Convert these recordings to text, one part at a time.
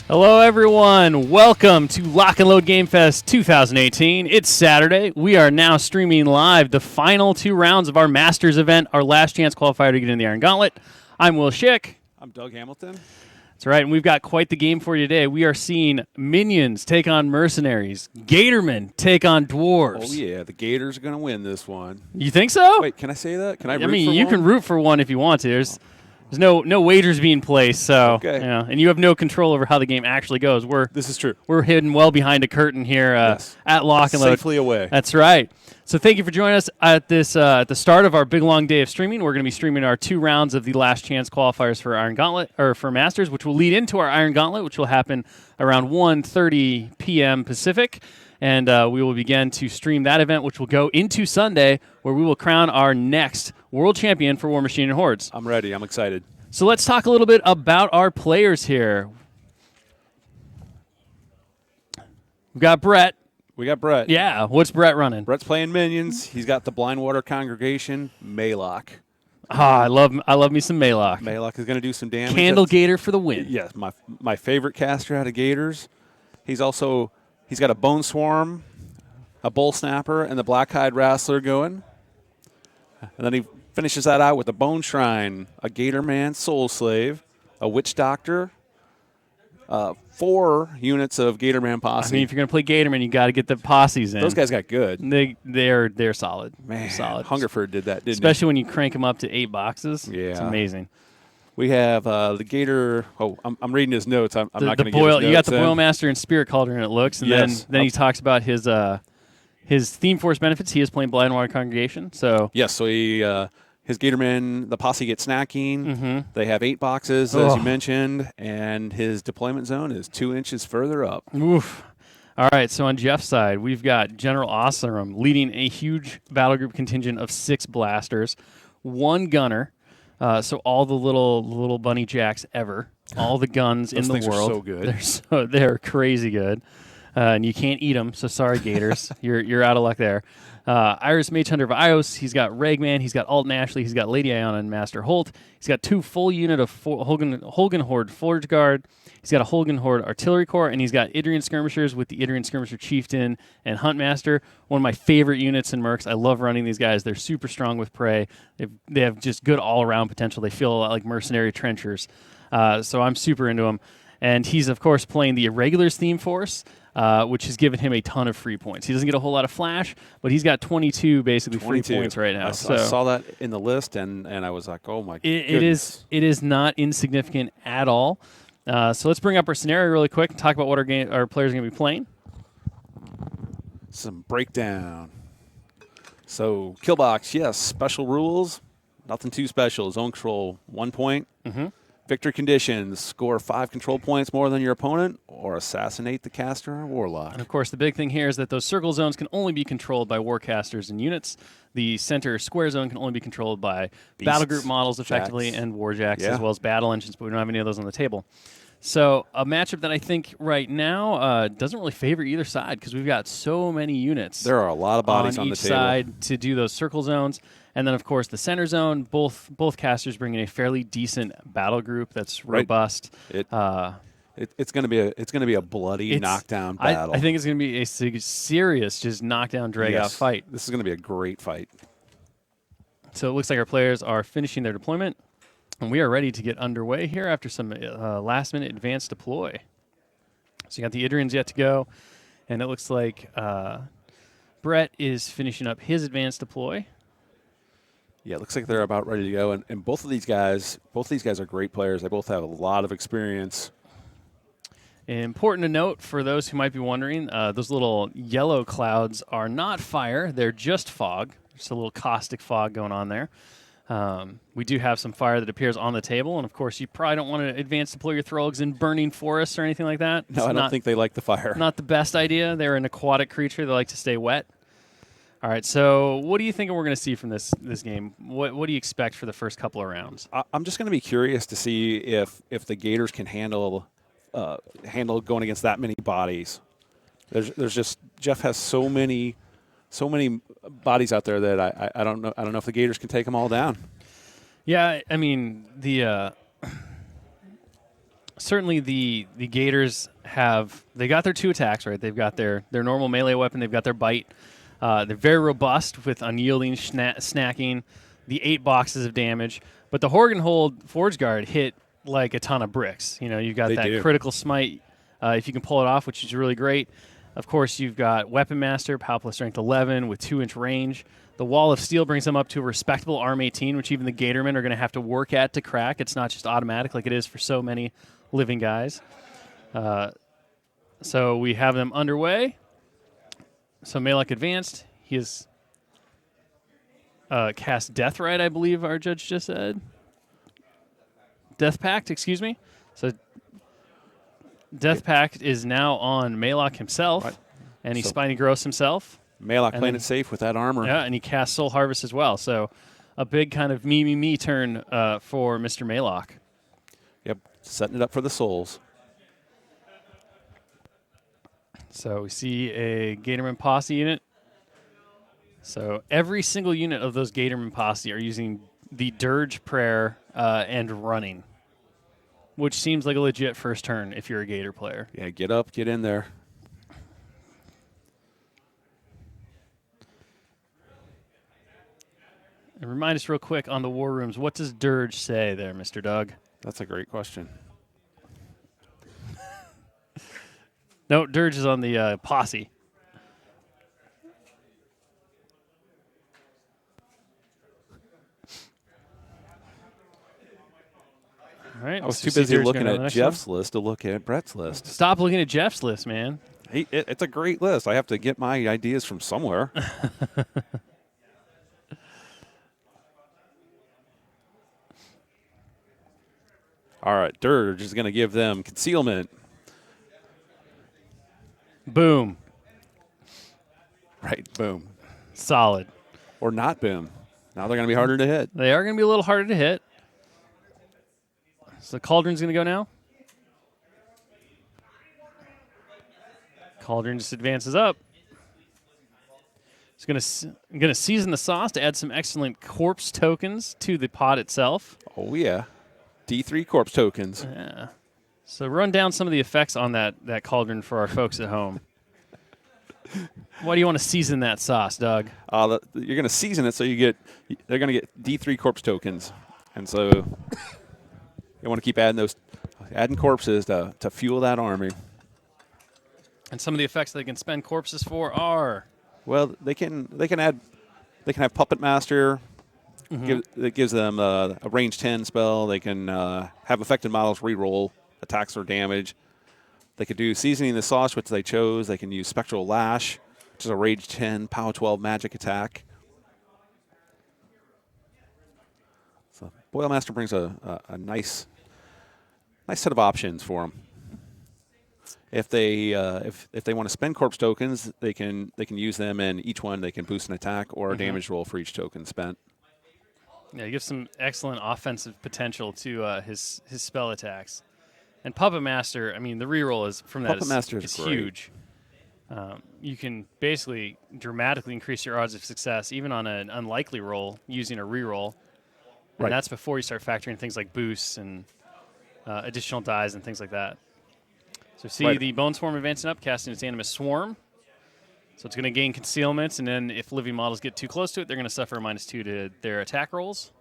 Hello, everyone. Welcome to Lock and Load GameFest 2018. It's Saturday. We are now streaming live the final 2 rounds of our Masters event, our last chance qualifier to get in the Iron Gauntlet. I'm Will Schick. I'm Doug Hamilton. That's right, and we've got quite the game for you today. We are seeing Minions take on Mercenaries, Gatormen take on Dwarves. Oh, yeah, the Gators are going to win this one. You think so? Wait, can I say that? Can I root I mean, for you one? can root for one if you want to. There's no wagers being placed, so Okay. yeah, and you have no control over how the game actually goes. This is true. We're hidden well behind a curtain here Yes. at Lock and Load. Safely away. That's right. So thank you for joining us at this at the start of our big long day of streaming. We're going to be streaming our 2 rounds of the last chance qualifiers for Iron Gauntlet or for Masters, which will lead into our Iron Gauntlet, which will happen around 1:30 p.m. Pacific. And we will begin to stream that event, which will go into Sunday, where we will crown our next world champion for War Machine and Hordes. I'm ready. I'm excited. So let's talk a little bit about our players here. We've got Brett. We got Brett. Yeah, what's Brett running? Brett's playing Minions. He's got the Blindwater Congregation, Maylock. I love me some Maylock. Maylock is going to do some damage. Candle Gator for the win. Yes, my favorite caster out of Gators. He's got a Bone Swarm, a Bull Snapper, and the Black-Hide Wrestler going. And then he finishes that out with a Bone Shrine, a Gatorman Soul Slave, a Witch Doctor, 4 units of Gatorman Posse. I mean, if you're going to play Gatorman, you got to get the posses in. Those guys got good. They're solid. Man, they're solid. Hungerford did that, didn't Especially when you crank them up to 8 boxes. Yeah. It's amazing. We have the Gator. Oh, I'm reading his notes. I'm not going to get his notes. You got the in. Boil Master and Spirit Cauldron, it looks. And Yes. then he talks about his Theme Force benefits. He is playing Blindwater Congregation. So Yes, so his Gatorman, the posse gets snacking. Mm-hmm. They have 8 boxes, as you mentioned, and his deployment zone is 2 inches further up. Oof. All right, so on Jeff's side, we've got General Awesome leading a huge battle group contingent of 6 blasters, 1 gunner, so all the little bunny jacks ever, all the guns in the things world. are so good. They're crazy good, and you can't eat them. So sorry, Gators, you're out of luck there. Iris Mage Hunter of Ios, he's got Ragman, he's got Alton Ashley, he's got Lady Iona and Master Holt. He's got 2 full unit of Holgan Horde Forge Guard. He's got a Holgan Horde Artillery Corps, and he's got Idrian Skirmishers with the Idrian Skirmisher Chieftain and Huntmaster. One of my favorite units in Mercs. I love running these guys. They're super strong with prey. They have just good all-around potential. They feel a lot like mercenary trenchers. So I'm super into them. And he's, of course, playing the Irregulars Theme Force, which has given him a ton of free points. He doesn't get a whole lot of flash, but he's got 22 basically 22. free points right now. I saw that in the list, and I was like, oh, my goodness. It is not insignificant at all. So let's bring up our scenario really quick and talk about what our players are going to be playing. Some breakdown. So, Killbox, yes, special rules. Nothing too special. Zone control, 1 point. Mm-hmm. Victory conditions, score 5 control points more than your opponent, or assassinate the caster or warlock. And, of course, the big thing here is that those circle zones can only be controlled by warcasters and units. The center square zone can only be controlled by Beasts, battle group models, effectively, jacks. and warjacks, Yeah. as well as battle engines, but we don't have any of those on the table. So a matchup that I think right now doesn't really favor either side because we've got so many units. There are a lot of bodies on each the table. side to do those circle zones. And then, of course, the center zone, both casters bring in a fairly decent battle group that's Right. robust. It's going to be a bloody knockdown battle. I think it's going to be a serious just knockdown, drag-out fight. This is going to be a great fight. So it looks like our players are finishing their deployment, and we are ready to get underway here after some last-minute advanced deploy. So you got the Idrians yet to go, and it looks like Brett is finishing up his advanced deploy. Yeah, it looks like they're about ready to go. And both these guys are great players. They both have a lot of experience. Important to note for those who might be wondering, those little yellow clouds are not fire. They're just fog. Just a little caustic fog going on there. We do have some fire that appears on the table, and of course, you probably don't want to advance deploy your Thralgs in burning forests or anything like that. No, I don't think they like the fire. Not the best idea. They're an aquatic creature. They like to stay wet. All right, so what do you think we're going to see from this game? What do you expect for the first couple of rounds? I'm just going to be curious to see if the Gators can handle going against that many bodies. There's just Jeff has so many bodies out there that I don't know if the Gators can take them all down. Yeah, I mean certainly the Gators they got their 2 attacks, right? They've got their normal melee weapon. They've got their bite. They're very robust with unyielding snacking, the 8 boxes of damage. But the Horgenhold Forge Guard hit like a ton of bricks. You've got They that do. critical smite if you can pull it off, which is really great. Of course, you've got Weapon Master, POW plus strength 11 with 2-inch range. The Wall of Steel brings them up to a respectable Arm 18, which even the Gatormen are going to have to work at to crack. It's not just automatic like it is for so many living guys. So we have them underway. So Malak advanced. He has cast Deathrite, I believe our judge just said. Death Pact, excuse me. So Death Pact is now on Malak himself, Right. and he's So- Spiny Gross himself. Malak And playing then- it safe with that armor. Yeah, and he casts Soul Harvest as well. So a big kind of me turn for Mr. Malak. Yep, setting it up for the souls. So we see a Gatorman Posse unit. So every single unit of those Gatorman Posse are using the Dirge Prayer and running, which seems like a legit first turn if you're a Gator player. Yeah, get up, get in there. And remind us real quick on the War Rooms, what does Dirge say there, Mr. Doug? That's a great question. No, Dirge is on the Posse. All right, I was so too see busy Dirge looking going on the at next Jeff's list to look at Brett's list. one. Stop looking at Jeff's list, man. It's a great list. I have to get my ideas from somewhere. All right, Dirge is going to give them concealment. Boom. Right, boom. Solid. Or not boom. Now they're going to be harder to hit. They are going to be a little harder to hit. So Cauldron's going to go now. Cauldron just advances up. It's going to season the sauce to add some excellent corpse tokens to the pot itself. Oh, yeah. D3 corpse tokens. Yeah. So run down some of the effects on that Cauldron for our folks at home. Why do you want to season that sauce, Doug? You're going to season it so they're going to get D3 corpse tokens. And so you want to keep adding corpses to fuel that army. And some of the effects they can spend corpses for are... Well, they can have Puppet Master. That gives them a range 10 spell. They can have affected models reroll attacks or damage. They could do Seasoning the Sauce, which they chose. They can use Spectral Lash, which is a range 10 power 12 magic attack. So Boilmaster brings a nice set of options for them. If they want to spend corpse tokens, they can use them, and each one they can boost an attack or a damage roll for each token spent. Yeah, he gives some excellent offensive potential to his spell attacks. And Puppet Master, I mean, the reroll is from that Puppet Master is great. huge. You can basically dramatically increase your odds of success, even on an unlikely roll, using a reroll. And Right. that's before you start factoring things like boosts and additional dies and things like that. So see Right. the Bone Swarm advancing up, casting its Animus Swarm. So it's going to gain concealment, and then if living models get too close to it, they're going to suffer a -2 to their attack rolls.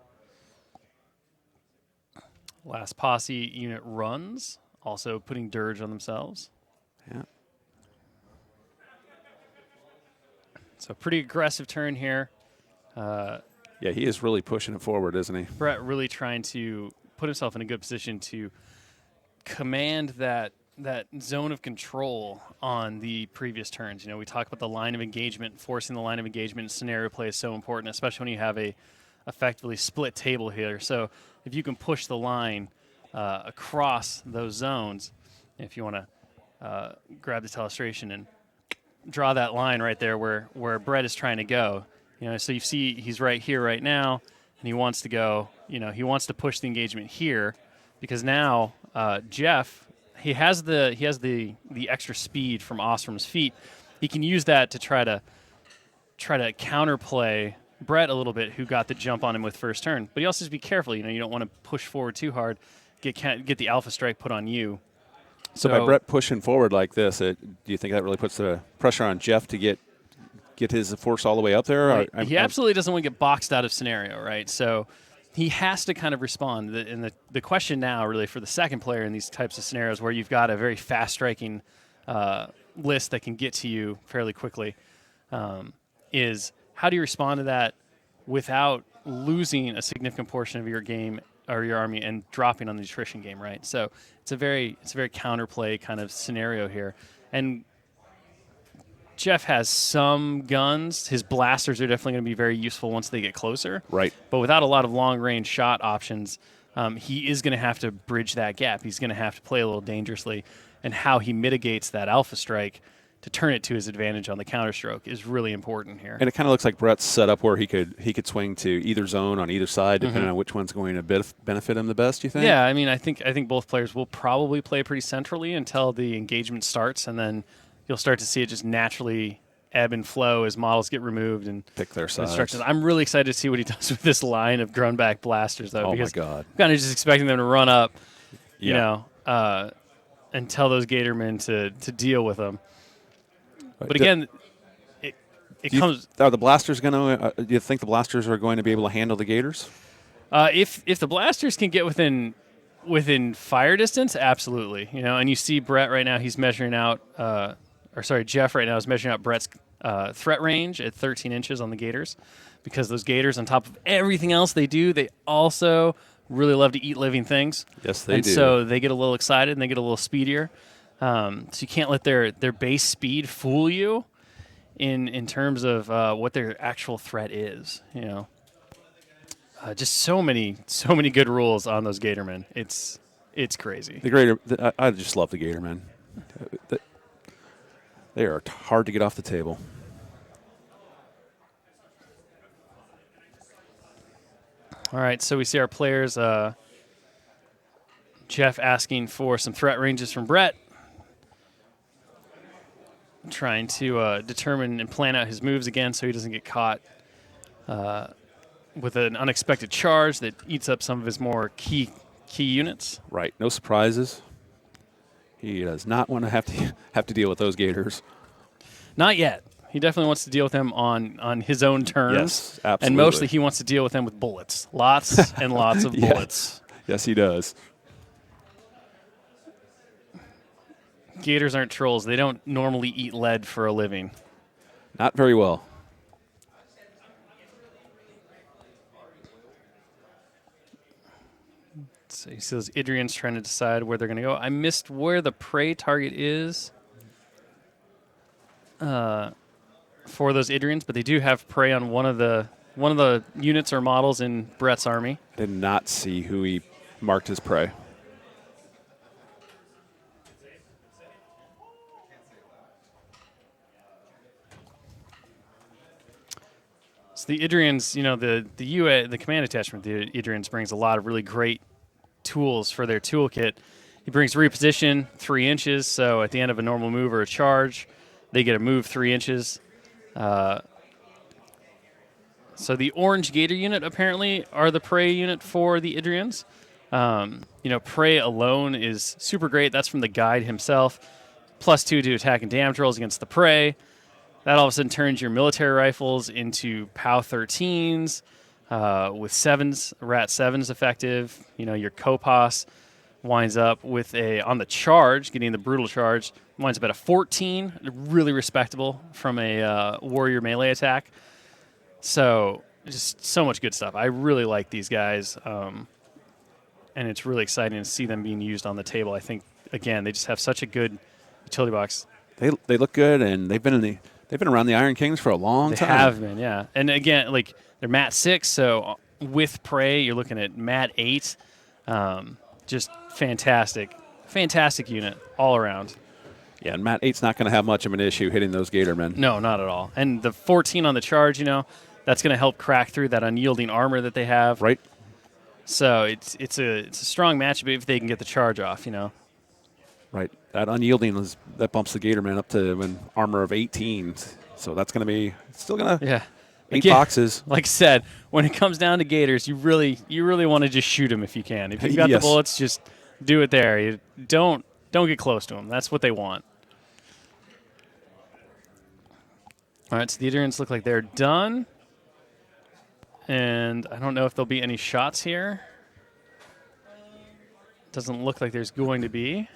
Last Posse unit runs, also putting Dirge on themselves. Yeah. So pretty aggressive turn here. Yeah, he is really pushing it forward, isn't he? Brett really trying to put himself in a good position to command that zone of control on the previous turns. We talk about the line of engagement, forcing the line of engagement. Scenario play is so important, especially when you have a effectively split table here. So if you can push the line across those zones, if you want to grab this illustration and draw that line right there where Brett is trying to go. So you see he's right here right now, and he wants to go. He wants to push the engagement here, because now Jeff, he has the extra speed from Ostrom's feet. He can use that to try to counterplay Brett a little bit, who got the jump on him with first turn. But he also has to be careful. You don't want to push forward too hard get the alpha strike put on you. So by Brett pushing forward like this, do you think that really puts the pressure on Jeff to get his force all the way up there? Right. He absolutely doesn't want to get boxed out of scenario, right? So he has to kind of respond. And the question now, really, for the second player in these types of scenarios where you've got a very fast-striking list that can get to you fairly quickly, is how do you respond to that without losing a significant portion of your game or your army and dropping on the attrition game, right? So it's a very counterplay kind of scenario here. And Jeff has some guns. His blasters are definitely going to be very useful once they get closer. Right. But without a lot of long-range shot options, he is going to have to bridge that gap. He's going to have to play a little dangerously. And how he mitigates that alpha strike to turn it to his advantage on the counterstroke is really important here. And it kind of looks like Brett's set up where he could swing to either zone on either side, depending on which one's going to benefit him the best, you think? Yeah, I mean, I think both players will probably play pretty centrally until the engagement starts, and then you'll start to see it just naturally ebb and flow as models get removed and pick their sides. Instructions. I'm really excited to see what he does with this line of Grunback blasters, though. Oh, because my God. I'm kind of just expecting them to run up, you know, and tell those Gatormen to deal with them. But again, it comes. Are the blasters going to? Do you think the blasters are going to be able to handle the Gators? If the blasters can get within fire distance, absolutely. You know, and you see Brett right now. He's measuring out. Jeff right now is measuring out Brett's threat range at 13 inches on the Gators, because those Gators, on top of everything else they do, they also really love to eat living things. Yes, they do. And so they get a little excited and they get a little speedier. So you can't let their base speed fool you in terms of what their actual threat is. You know, just so many good rules on those Gatormen. It's crazy. I just love the Gatormen. They are hard to get off the table. All right, so we see our players. Jeff asking for some threat ranges from Brett, trying to determine and plan out his moves again so he doesn't get caught with an unexpected charge that eats up some of his more key units. Right, no surprises. He does not want to have to deal with those Gators. Not yet. He definitely wants to deal with them on his own terms. Yes, absolutely. And mostly he wants to deal with them with bullets. Lots and lots of bullets. Yes, he does. Gators aren't trolls. They don't normally eat lead for a living. Not very well. So you see those Idrians trying to decide where they're going to go. I missed where the prey target is for those Idrians, but they do have prey on one of the units or models in Brett's army. I did not see who he marked as prey. So the Idrians, you know, the command attachment, the Idrians brings a lot of really great tools for their toolkit. He brings reposition 3 inches, so at the end of a normal move or a charge, they get a move 3 inches. So the orange Gator unit apparently are the prey unit for the Idrians. You know, prey alone is super great. That's from the guide himself. +2 to attack and damage rolls against the prey. That all of a sudden turns your military rifles into POW 13s with 7s, RAT 7s effective. You know, your Kopos winds up with on the charge, getting the brutal charge, winds up at a 14, really respectable from a warrior melee attack. So just so much good stuff. I really like these guys, and it's really exciting to see them being used on the table. I think, again, they just have such a good utility box. They look good, and they've been around the Iron Kings for a long time. They have been, yeah. And again, like, they're Mat 6, so with prey, you're looking at Mat 8. Just fantastic unit all around. Yeah, and Mat 8's not going to have much of an issue hitting those Gatormen. No, not at all. And the 14 on the charge, you know, that's going to help crack through that unyielding armor that they have. Right. So it's a strong matchup if they can get the charge off, you know. Right. That unyielding that bumps the Gatorman up to an armor of 18. So that's going to be still going to. Yeah. Again, boxes. Like I said, when it comes down to gators, you really want to just shoot them if you can. If you've got the Yes. bullets, just do it there. You don't get close to them. That's what they want. All right, so the Adrians look like they're done. And I don't know if there'll be any shots here. Doesn't look like there's going to be.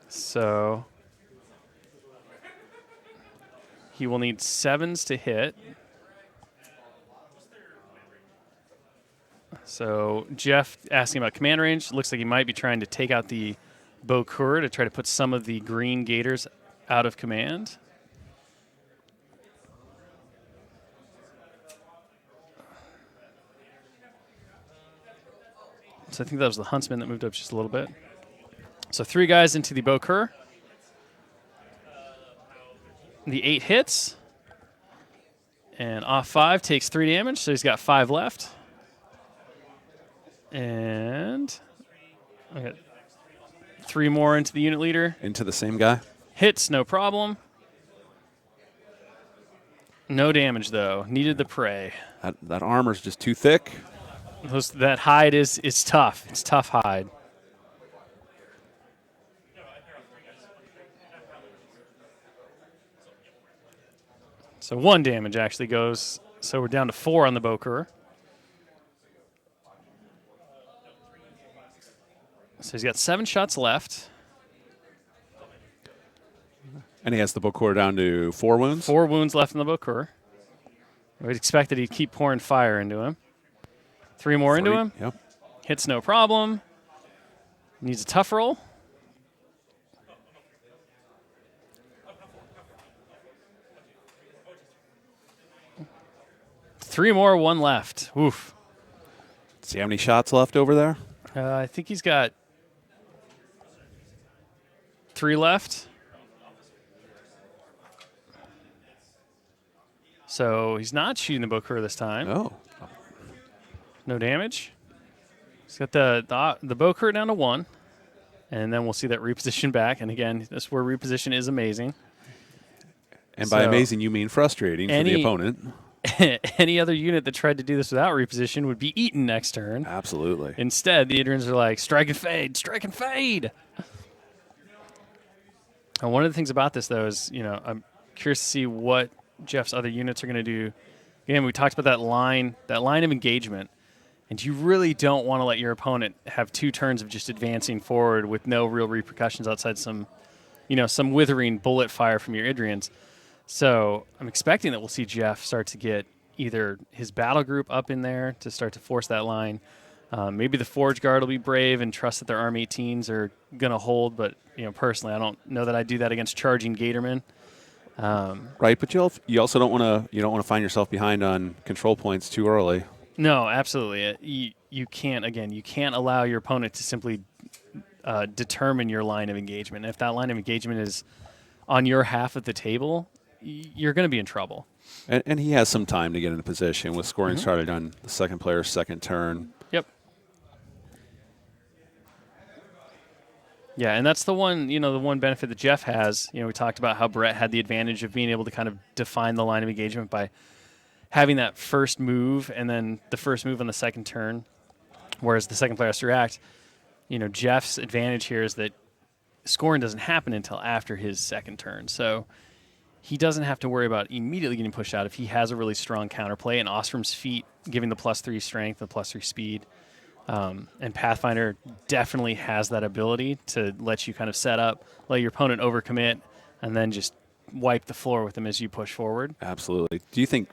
So he will need 7s to hit. So Jeff asking about command range. Looks like he might be trying to take out the Bokur to try to put some of the green gators out of command. So I think that was the Huntsman that moved up just a little bit. So 3 guys into the Bokur. The 8 hits. And off 5 takes 3 damage, so he's got 5 left. And I got 3 more into the unit leader. Into the same guy. Hits, no problem. No damage, though. Needed the prey. That armor's just too thick. That hide is tough. It's tough hide. So 1 damage actually goes. So we're down to 4 on the Bokur. So he's got 7 shots left. And he has the Bokur down to 4 wounds. 4 wounds left in the Bokur. We'd expect that he'd keep pouring fire into him. 3 more into him. Yep. Hits no problem. Needs a tough roll. Three more, 1 left. Oof. Does he have any shots left over there? I think he's got 3 left. So he's not shooting the Bokur this time. Oh. No damage. He's got the Bokur down to 1. And then we'll see that reposition back. And again, this is where reposition is amazing. And by amazing, you mean frustrating for the opponent. Any other unit that tried to do this without reposition would be eaten next turn. Absolutely. Instead, the Adrians are like, strike and fade, strike and fade. And one of the things about this, though, is, I'm curious to see what Jeff's other units are going to do. Again, we talked about that line of engagement. And you really don't want to let your opponent have 2 turns of just advancing forward with no real repercussions outside some withering bullet fire from your Idrians. So I'm expecting that we'll see Jeff start to get either his battle group up in there to start to force that line. Maybe the Forge Guard will be brave and trust that their Arm 18s are going to hold. But personally, I don't know that I do that against charging Gatormen. Right, but you also don't want to find yourself behind on control points too early. No, absolutely. You can't allow your opponent to simply determine your line of engagement. If that line of engagement is on your half of the table, you're going to be in trouble. And he has some time to get into position with scoring started on the second player's second turn. Yep. Yeah, and that's the one benefit that Jeff has. We talked about how Brett had the advantage of being able to kind of define the line of engagement by having that first move and then the first move on the second turn, whereas the second player has to react. Jeff's advantage here is that scoring doesn't happen until after his second turn. So he doesn't have to worry about immediately getting pushed out if he has a really strong counterplay. And Ostrom's feat, giving the +3 strength, the +3 speed, and Pathfinder definitely has that ability to let you kind of set up, let your opponent overcommit, and then just wipe the floor with them as you push forward. Absolutely. Do you think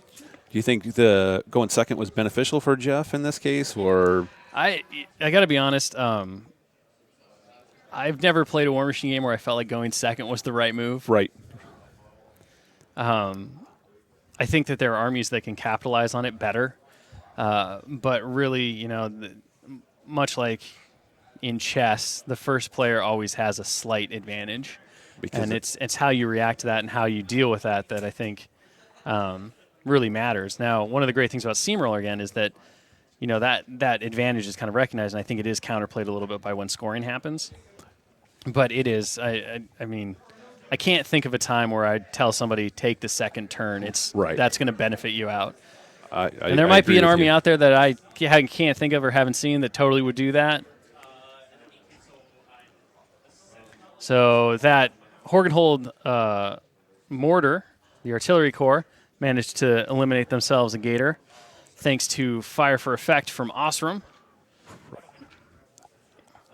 the going second was beneficial for Jeff in this case, or? I got to be honest. I've never played a War Machine game where I felt like going second was the right move. Right. I think that there are armies that can capitalize on it better. But really, much like in chess, the first player always has a slight advantage. And it's how you react to that and how you deal with that I think really matters. Now, one of the great things about Steamroller, again, is that that advantage is kind of recognized, and I think it is counterplayed a little bit by when scoring happens. But it is, I mean, I can't think of a time where I'd tell somebody take the second turn. Right. That's going to benefit you out. I And there I might be agree an with army you. out there that I can't think of or haven't seen that totally would do that. So that Horgenhold mortar, the artillery corps, managed to eliminate themselves a gator thanks to Fire for Effect from Osram.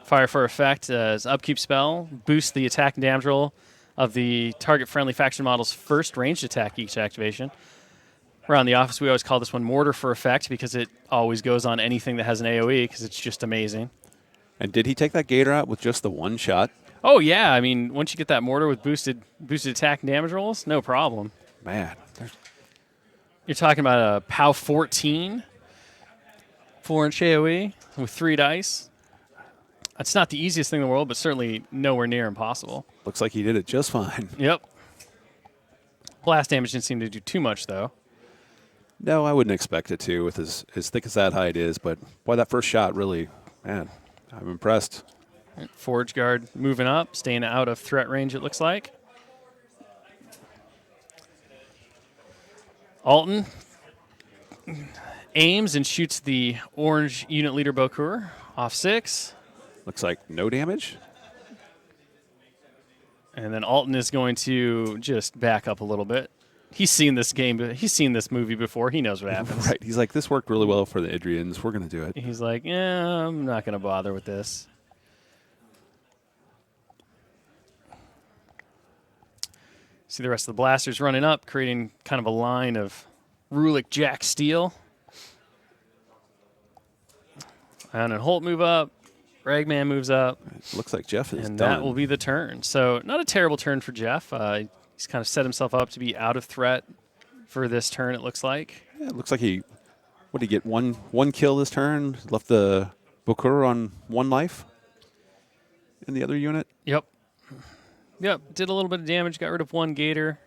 Fire for Effect is an upkeep spell, boosts the attack and damage roll of the target friendly faction model's first ranged attack each activation. Around the office, we always call this one Mortar for Effect because it always goes on anything that has an AoE because it's just amazing. And did he take that gator out with just the one shot? Oh, yeah. I mean, once you get that mortar with boosted attack and damage rolls, no problem. Man, You're talking about a POW 14, 4-inch AoE with 3 dice. That's not the easiest thing in the world, but certainly nowhere near impossible. looks like he did it just fine. Yep. Blast damage didn't seem to do too much, though. No, I wouldn't expect it to with as thick as that hide is. But, boy, that first shot really, man, I'm impressed. Forge Guard moving up, staying out of threat range, it looks like. Alton aims and shoots the orange unit leader Bokur off 6. Looks like no damage. And then Alton is going to just back up a little bit. He's seen this game. He's seen this movie before. He knows what happens. Right. He's like, this worked really well for the Idrians. We're going to do it. He's like, yeah, I'm not going to bother with this. See the rest of the blasters running up, creating kind of a line of Rulik Jack Steel. And then Holt move up. Ragman moves up. It looks like Jeff is And done. that will be the turn. So not a terrible turn for Jeff. He's kind of set himself up to be out of threat for this turn, it looks like. Yeah, it looks like he, what did he get, one kill this turn? Left the Bokur on 1 life in the other unit? Yep. Yep, did a little bit of damage, got rid of 1 gator.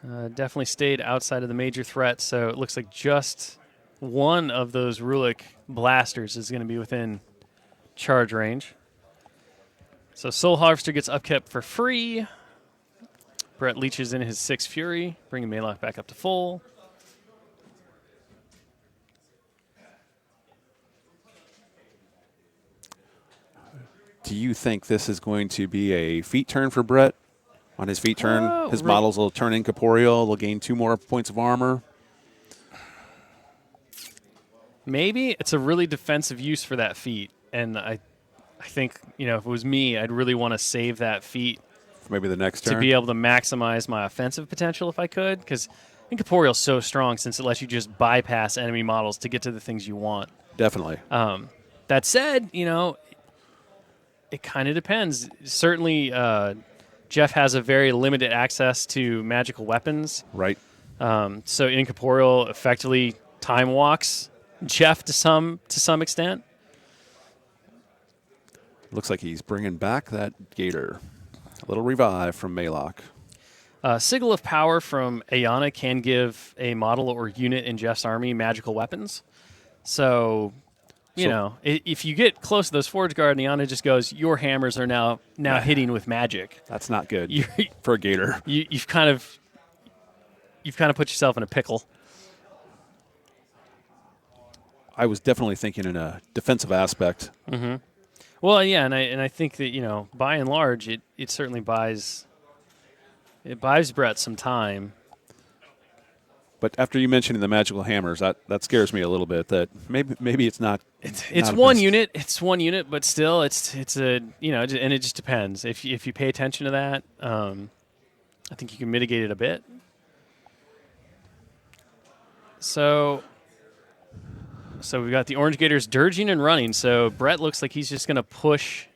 Definitely stayed outside of the major threat, so it looks like just one of those Rulik blasters is going to be within charge range. So Soul Harvester gets upkept for free. Brett leeches in his 6 Fury, bringing Maylock back up to full. Do you think this is going to be a feat turn for Brett? On his feat turn, his models will turn incorporeal. They'll gain 2 more points of armor. Maybe it's a really defensive use for that feat, and I think, you know, if it was me, I'd really want to save that feat For maybe the next turn. to be able to maximize my offensive potential if I could, because incorporeal is so strong since it lets you just bypass enemy models to get to the things you want. Definitely. That said, you know, it kind of depends. Certainly, Jeff has a very limited access to magical weapons. Right. So incorporeal effectively time walks Jeff to some extent. Looks like he's bringing back that gator. A little revive from Maylock. Sigil of Power from Ayana can give a model or unit in Jeff's army magical weapons. So, you know, if you get close to those Forge Guard and Ayana just goes, your hammers are now hitting with magic. That's not good for a gator. You've kind of put yourself in a pickle. I was definitely thinking in a defensive aspect. Mm-hmm. Well, yeah, and I think that, you know, by and large, it certainly buys Brett some time. But after you mentioning the magical hammers, that scares me a little bit. That maybe it's not. It's one unit. It's one unit, but still, it's a, you know, and it just depends. If you pay attention to that, I think you can mitigate it a bit. So we've got the Orange Gators dirging and running. So Brett looks like he's just going to push.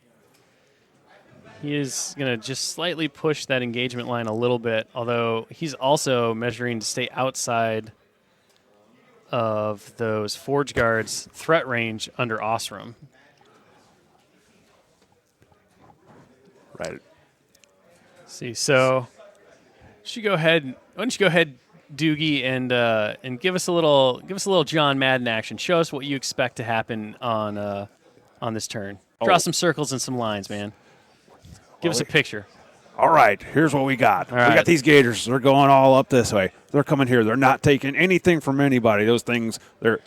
He is going to just slightly push that engagement line a little bit, although he's also measuring to stay outside of those Forge Guards' threat range under Osram. Right. See, so why don't you go ahead, Doogie, and give us a little John Madden action. Show us what you expect to happen on this turn. Draw some circles and some lines, man. Give us a picture. All right, here's what we got. All We right. got these gators. They're going all up this way. They're coming here. They're not taking anything from anybody. Those things, they're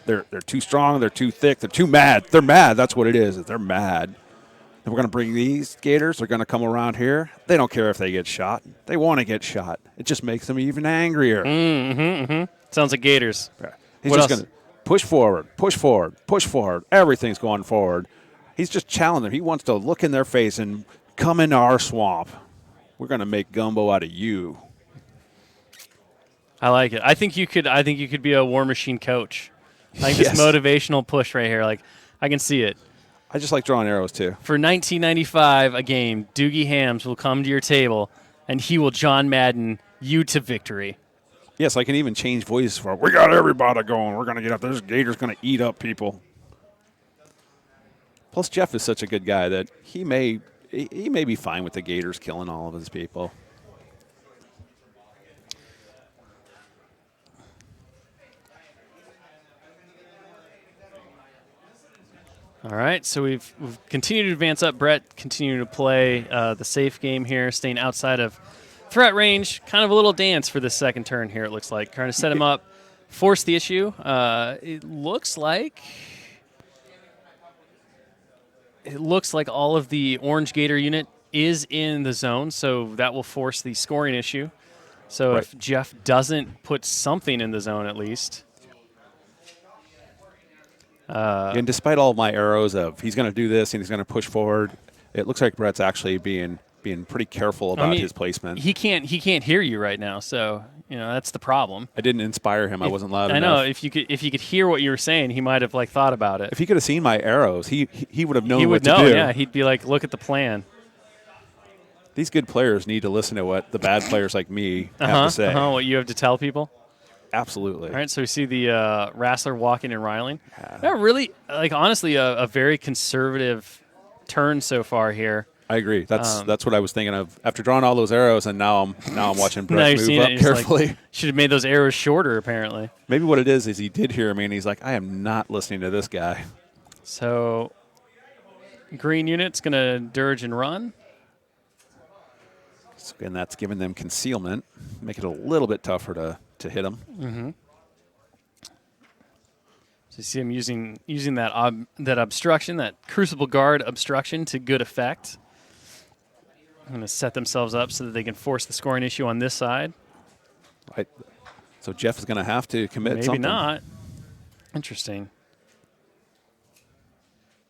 too strong. They're too thick. They're too mad. They're mad. That's what it is. They're mad. And we're going to bring these gators. They're going to come around here. They don't care if they get shot. They want to get shot. It just makes them even angrier. Sounds like gators. He's What just else? going to push forward, push forward, push forward. Everything's going forward. He's just challenging them. He wants to look in their face and come into our swamp. We're going to make gumbo out of you. I like it. I think you could be a War Machine coach. Like Yes. this motivational push right here. Like I can see it. I just like drawing arrows, too. For 1995, a game, Doogie Hams will come to your table, and he will John Madden you to victory. Yes, I can even change voices for it. We got everybody going. We're going to get up. This gator's going to eat up people. Plus, Jeff is such a good guy that he may be fine with the gators killing all of his people. All right, so we've continued to advance up. Brett continuing to play the safe game here, staying outside of threat range. Kind of a little dance for this second turn here, it looks like. Trying to set him up, force the issue. It looks like all of the Orange Gator unit is in the zone, so that will force the scoring issue. So Right. if Jeff doesn't put something in the zone at least. And despite all of my arrows of he's going to do this and he's going to push forward, it looks like Brett's actually being pretty careful about his placement. He can't hear you right now, so that's the problem. I didn't inspire him. I wasn't loud enough. I know if you could hear what you were saying, he might have thought about it. If he could have seen my arrows, he would have known He what would to know, do. yeah. He'd be like, look at the plan. These good players need to listen to what the bad players like me have to say. What you have to tell people. Absolutely. All right, so we see the Wrastler walking and riling. Yeah, really, honestly, a very conservative turn so far here. I agree. That's what I was thinking of after drawing all those arrows, and now I'm watching Now Brett you're move seeing up it, you're just carefully. should have made those arrows shorter, apparently. Maybe what it is he did hear me, and he's like, I am not listening to this guy. So, green unit's going to dirge and run. So, and that's giving them concealment, make it a little bit tougher to hit them. Mm-hmm. So you see him using that obstruction, that Crucible Guard obstruction to good effect. I'm going to set themselves up so that they can force the scoring issue on this side. Right. So Jeff is going to have to commit Maybe something. not. Interesting.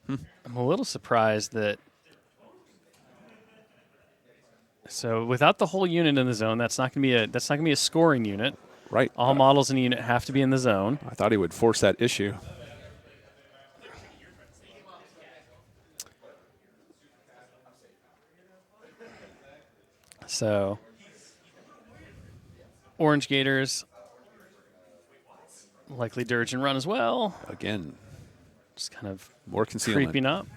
I'm a little surprised that. So without the whole unit in the zone, that's not going to be a scoring unit. Right. All models in the unit have to be in the zone. I thought he would force that issue. So Orange Gators likely dirge and run as well. Again, Just kind of more concealment. creeping up.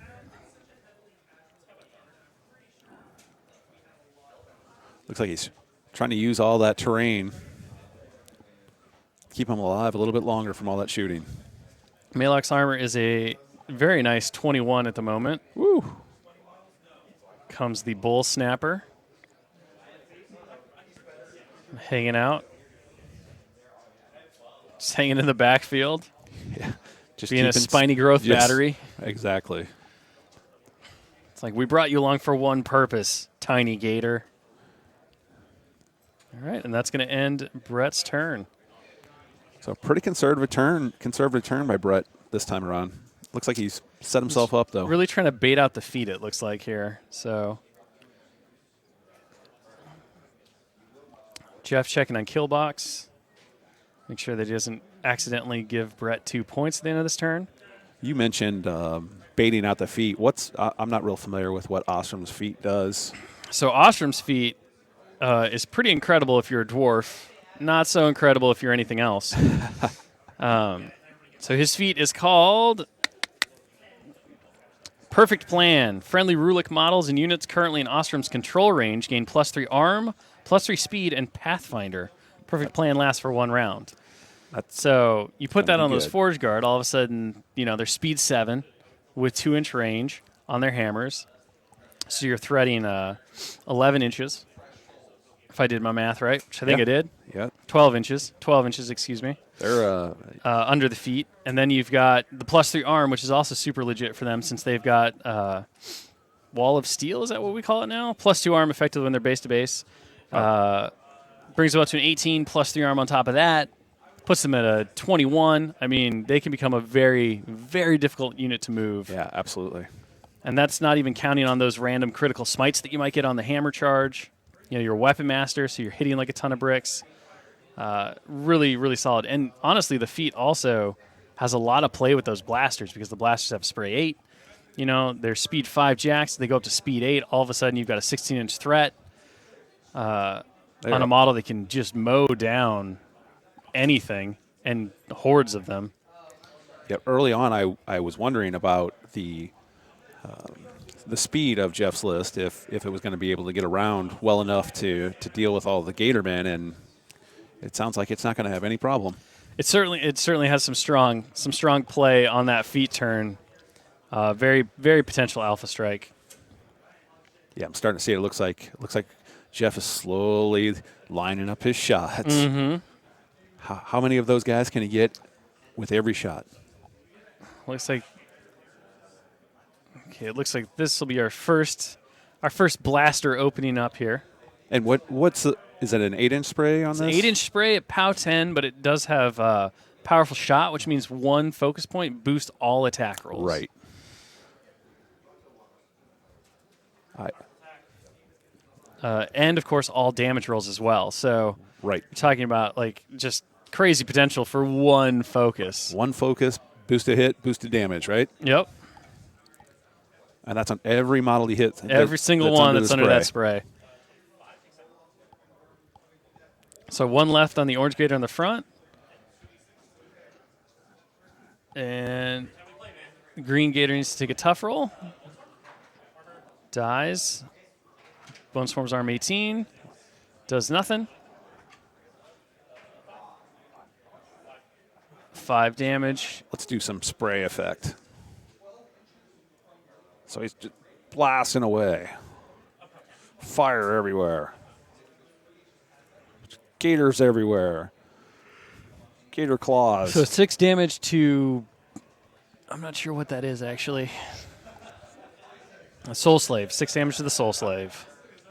Looks like he's trying to use all that terrain. Keep him alive a little bit longer from all that shooting. Malox armor is a very nice 21 at the moment. Woo! Comes the Bull Snapper. Hanging out. Just hanging in the backfield. Yeah. Just Being a keeping spiny growth Yes, battery. Exactly. It's like, we brought you along for one purpose, tiny gator. All right, and that's going to end Brett's turn. So pretty conservative turn by Brett this time around. Looks like he's set himself up, though. Really trying to bait out the feet, it looks like here. So Jeff checking on kill box. Make sure that he doesn't accidentally give Brett 2 points at the end of this turn. You mentioned baiting out the feet. I'm not real familiar with what Ostrom's feet does. So Ostrom's feet is pretty incredible if you're a dwarf. Not so incredible if you're anything else. So his feat is called Perfect Plan. Friendly Rulik models and units currently in Ostrom's control range gain +3 arm, +3 speed, and Pathfinder. Perfect Plan lasts for 1 round. So you put that on those Forge Guard, all of a sudden, they're speed 7 with 2-inch range on their hammers. So you're threading 11 inches if I did my math right, which I think I did. Yeah. 12 inches. 12 inches, excuse me. They're under the feet. And then you've got the +3 arm, which is also super legit for them since they've got wall of steel. Is that what we call it now? +2 arm effectively when they're base to base. Brings them up to an 18, +3 arm on top of that. Puts them at a 21. I mean, they can become a very, very difficult unit to move. Yeah, absolutely. And that's not even counting on those random critical smites that you might get on the hammer charge. You know, you're a weapon master, so you're hitting like a ton of bricks. Really, really solid. And honestly, the feat also has a lot of play with those blasters because the blasters have spray 8. You know, they're speed 5 jacks. They go up to speed 8. All of a sudden, you've got a 16-inch threat on a model that can just mow down anything and hordes of them. Yeah, early on, I was wondering about the speed of Jeff's list, if it was going to be able to get around well enough to deal with all the Gatormen, and it sounds like it's not going to have any problem. It certainly has some strong play on that feet turn. Very, very potential alpha strike. Yeah, I'm starting to see it. It looks like Jeff is slowly lining up his shots. Mm-hmm. How many of those guys can he get with every shot? Looks like. Okay, it looks like this will be our first blaster opening up here. And is that an 8-inch spray on this? It's an 8-inch spray at POW 10, but it does have powerful shot, which means one focus point boosts all attack rolls. Right. And of course all damage rolls as well. So right, you're talking about like just crazy potential for one focus. One focus, boost a hit, boost a damage, right? Yep. And that's on every model he hits. Every single one that's under that spray. So one left on the orange gator on the front. And the green gator needs to take a tough roll. Dies. Bone Swarm's arm 18. Does nothing. 5 damage. Let's do some spray effect. So he's just blasting away. Fire everywhere. Gators everywhere. Gator claws. So 6 damage to... I'm not sure what that is, actually. A Soul Slave. 6 damage to the Soul Slave.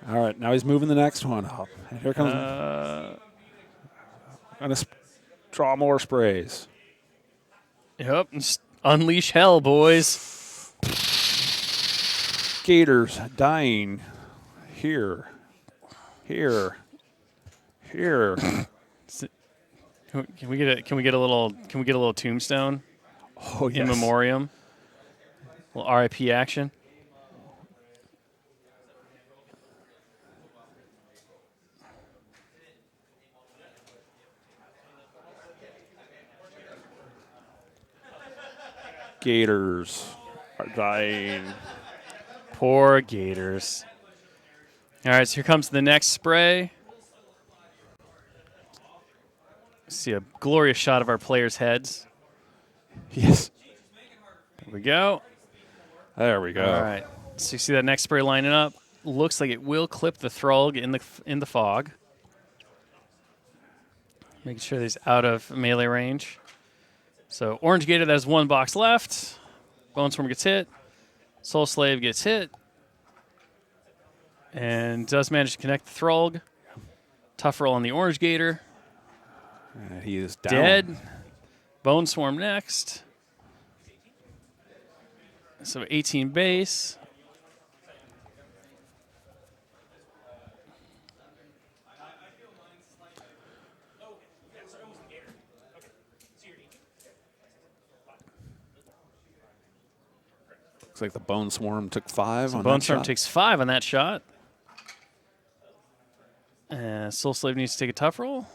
All right, now he's moving the next one up. And here comes... Going to draw more sprays. Yep. Unleash hell, boys. Gators dying. Here. Can we get a little tombstone? Oh, yes. In memoriam. A little RIP action. Gators are dying. Poor gators. All right, so here comes the next spray. See a glorious shot of our players' heads. Yes. There we go. There we go. All right. So you see that next spray lining up. Looks like it will clip the Thrall in the fog. Making sure that he's out of melee range. So Orange Gator, that has 1 box left. Bone Swarm gets hit. Soul Slave gets hit. And does manage to connect the Thrall. Tough roll on the Orange Gator. He is down. Dead. Bone Swarm next. So 18 base. Looks like the Bone Swarm took 5 on Bone that Swarm shot. takes 5 on that shot. Soul Slave needs to take a tough roll.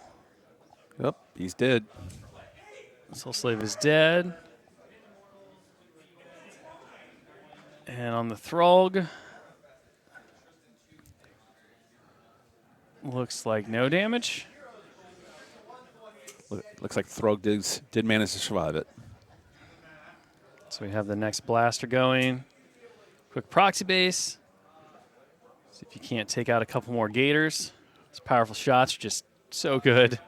Yep, he's dead. Soul Slave is dead. And on the Throg, looks like no damage. Looks like Throg did manage to survive it. So we have the next blaster going. Quick proxy base. See if you can't take out a couple more gators. His powerful shots are just so good.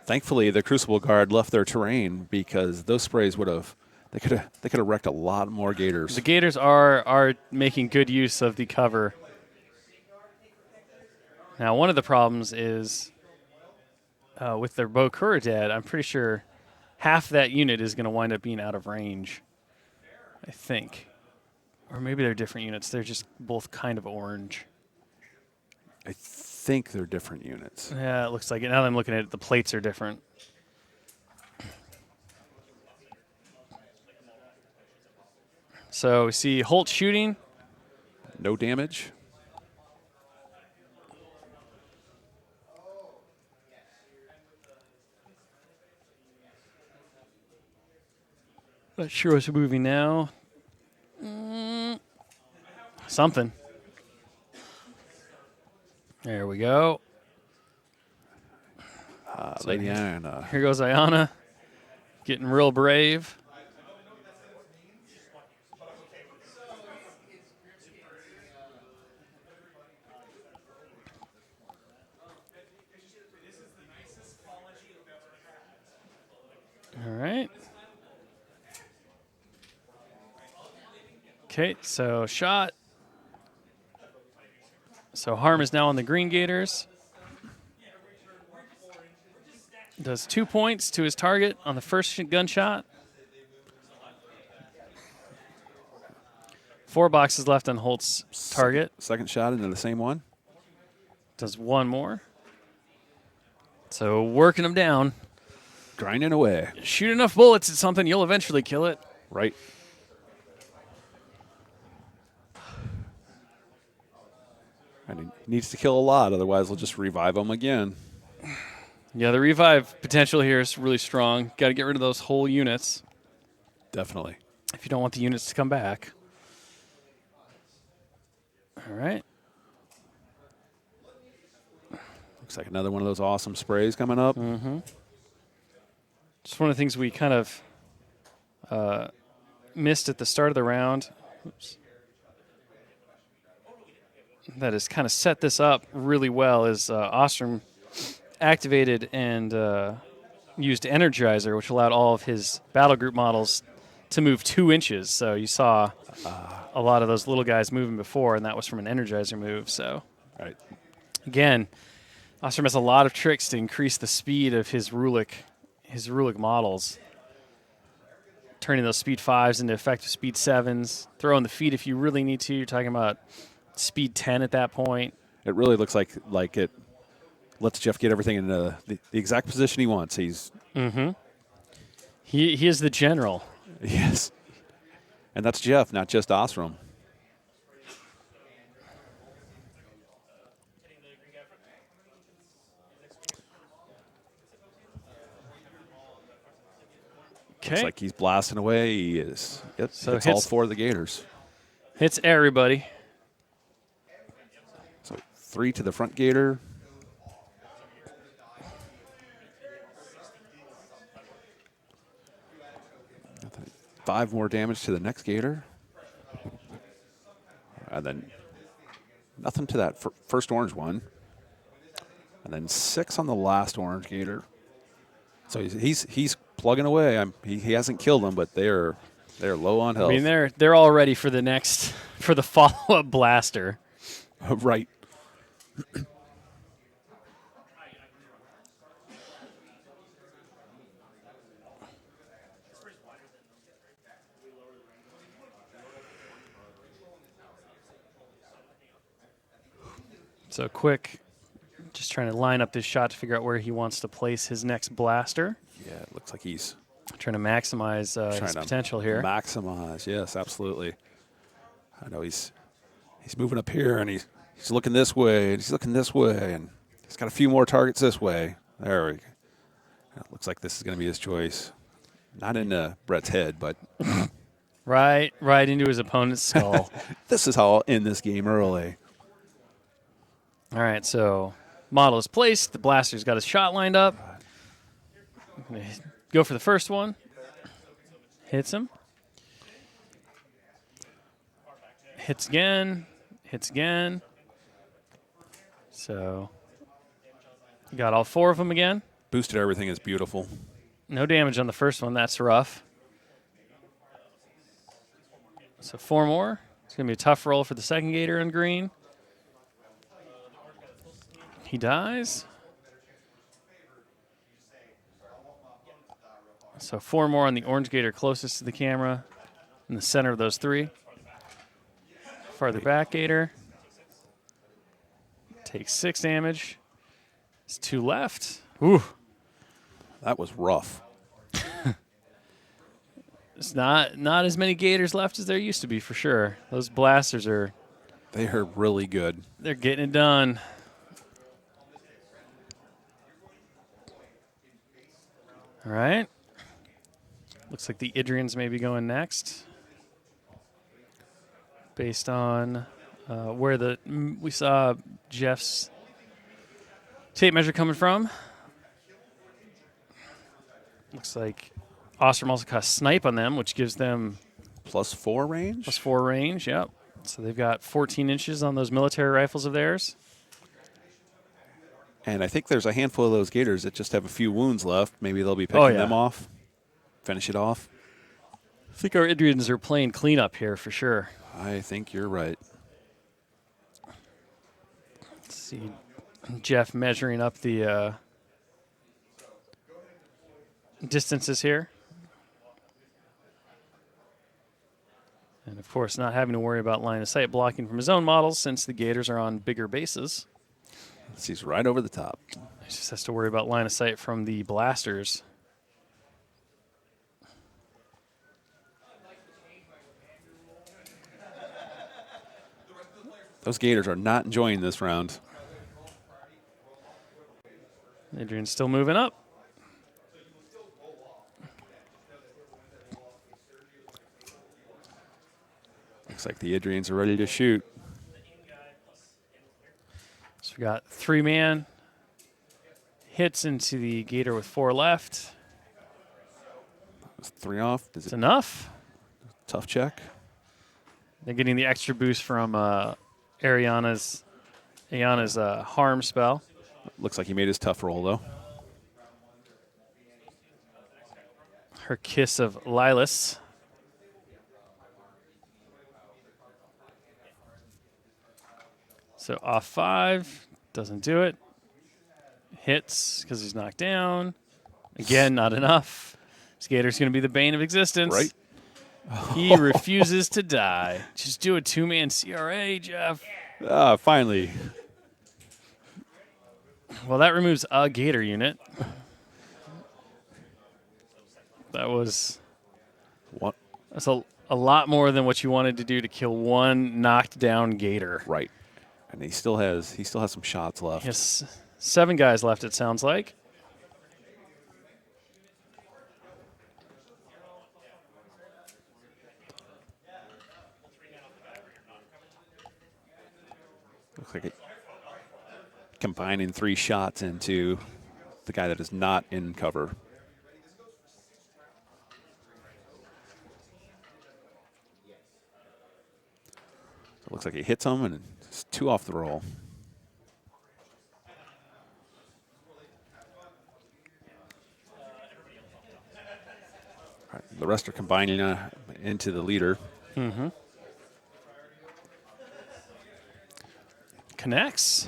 Thankfully, the Crucible Guard left their terrain because those sprays they could have wrecked a lot more gators. The gators are making good use of the cover. Now, one of the problems is with their Bokura dead, I'm pretty sure half that unit is going to wind up being out of range, I think. Or maybe they're different units. They're just both kind of orange. I think they're different units. Yeah, it looks like it. Now that I'm looking at it, the plates are different. So we see Holt shooting. No damage. Not sure what's moving now. Something. There we go. Lady Anna. Here goes Ayana, getting real brave. All right. Okay, so shot. So Harm is now on the Green Gators. Does 2 points to his target on the first gunshot. 4 boxes left on Holt's target. Second shot into the same one. Does 1 more. So working him down. Grinding away. Shoot enough bullets at something, you'll eventually kill it. Right. And he needs to kill a lot, otherwise they'll just revive him again. Yeah, the revive potential here is really strong. Got to get rid of those whole units Definitely. if you don't want the units to come back. All right. Looks like another one of those awesome sprays coming up. Just one of the things we kind of missed at the start of the round. Oops. That has kind of set this up really well is Ostrom activated and used Energizer, which allowed all of his battle group models to move 2 inches. So you saw a lot of those little guys moving before, and that was from an Energizer move. So Right. again, Ostrom has a lot of tricks to increase the speed of his Rulik models. Turning those speed 5s into effective speed 7s. Throwing the feet if you really need to. You're talking about speed 10 at that point. It really looks like it lets Jeff get everything in the exact position he wants. He's He is the general. yes. And that's Jeff, not just Ostrom. Okay. Looks like he's blasting away. He is. Yep. So It's all hits- 4 of the Gators. Hits everybody. So 3 to the front Gator. Nothing. 5 more damage to the next Gator. And then nothing to that first orange one. And then 6 on the last orange Gator. So he's plugging away. He hasn't killed them, but they're low on health. I mean, they're all ready for the follow-up blaster. Right. So quick, just trying to line up this shot to figure out where he wants to place his next blaster. Yeah, it looks like he's Trying to maximize his potential here. Maximize, yes, absolutely. I know he's moving up here, and he's looking this way, and he's looking this way, and he's got a few more targets this way. There we go. It looks like this is going to be his choice. Not in Brett's head, but Right into his opponent's skull. this is how I'll end this game early. All right, so model is placed. The blaster's got his shot lined up. Go for the first one. Hits him. Hits again. Hits again. So, got all 4 of them again. Boosted everything is beautiful. No damage on the first one. That's rough. So 4 more. It's going to be a tough roll for the second Gator in green. He dies. So 4 more on the orange Gator closest to the camera in the center of those 3. Farther back Gator. Takes 6 damage. There's 2 left. Ooh. That was rough. It's not as many Gators left as there used to be, for sure. Those blasters They are really good. they're getting it done. All right. Looks like the Idrians may be going next. Based on where we saw Jeff's tape measure coming from. Looks like Ostrom also cast Snipe on them, which gives them +4 range? +4 range, yep. So they've got 14 inches on those military rifles of theirs. And I think there's a handful of those Gators that just have a few wounds left. Maybe they'll be picking them off, finish it off. I think our Idrians are playing cleanup here for sure. I think you're right. Let's see Jeff measuring up the distances here. And, of course, not having to worry about line of sight blocking from his own models since the Gators are on bigger bases. He's right over the top. He just has to worry about line of sight from the blasters. Those Gators are not enjoying this round. Adrian's still moving up. Looks like the Idrians are ready to shoot. So we got 3-man hits into the Gator with 4 left. It's 3 off. It's enough. Tough check. They're getting the extra boost from Ayana's harm spell. Looks like he made his tough roll, though. Her Kiss of Lilas. So off 5, doesn't do it. Hits because he's knocked down. Again, not enough. Skater's going to be the bane of existence. Right. He refuses to die. Just do a 2-man CRA, Jeff. Finally. Well, that removes a Gator unit. That's a lot more than what you wanted to do to kill one knocked down Gator. Right. And he still has some shots left. Yes, 7 guys left, it sounds like. Looks like combining 3 shots into the guy that is not in cover. So it looks like he hits him, and it's 2 off the roll. All right, the rest are combining into the leader. Mm-hmm. Connects.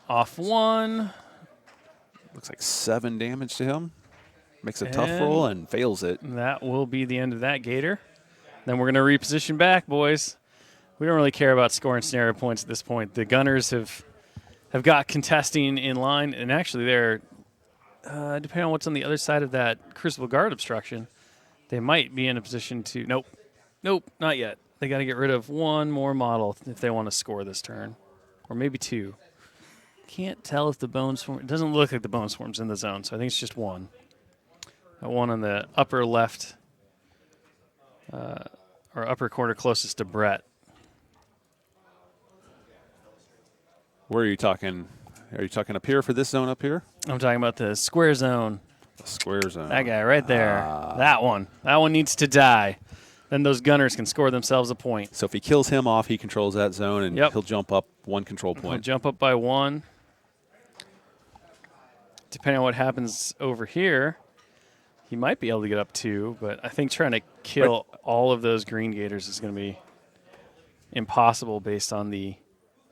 Off 1. Looks like 7 damage to him. Makes a tough roll and fails it. That will be the end of that Gator. Then we're going to reposition back, boys. We don't really care about scoring scenario points at this point. The Gunners have got contesting in line, and actually they're, depending on what's on the other side of that Crucible Guard obstruction, they might be in a position to, nope, not yet. They got to get rid of 1 more model if they want to score this turn, or maybe 2. Can't tell if the Bone Swarm, it doesn't look like the Bone Swarm's in the zone, so I think it's just 1. That 1 on the upper left, or upper corner closest to Brett. Where are you talking? Are you talking up here for this zone up here? I'm talking about the square zone. The square zone. That guy right there. That one. That one needs to die. then those gunners can score themselves a point. So if he kills him off, he controls that zone, and Yep. he'll jump up 1 control He'll point. jump up by 1. Depending on what happens over here, he might be able to get up 2, but I think trying to kill all of those green gators is going to be impossible based on the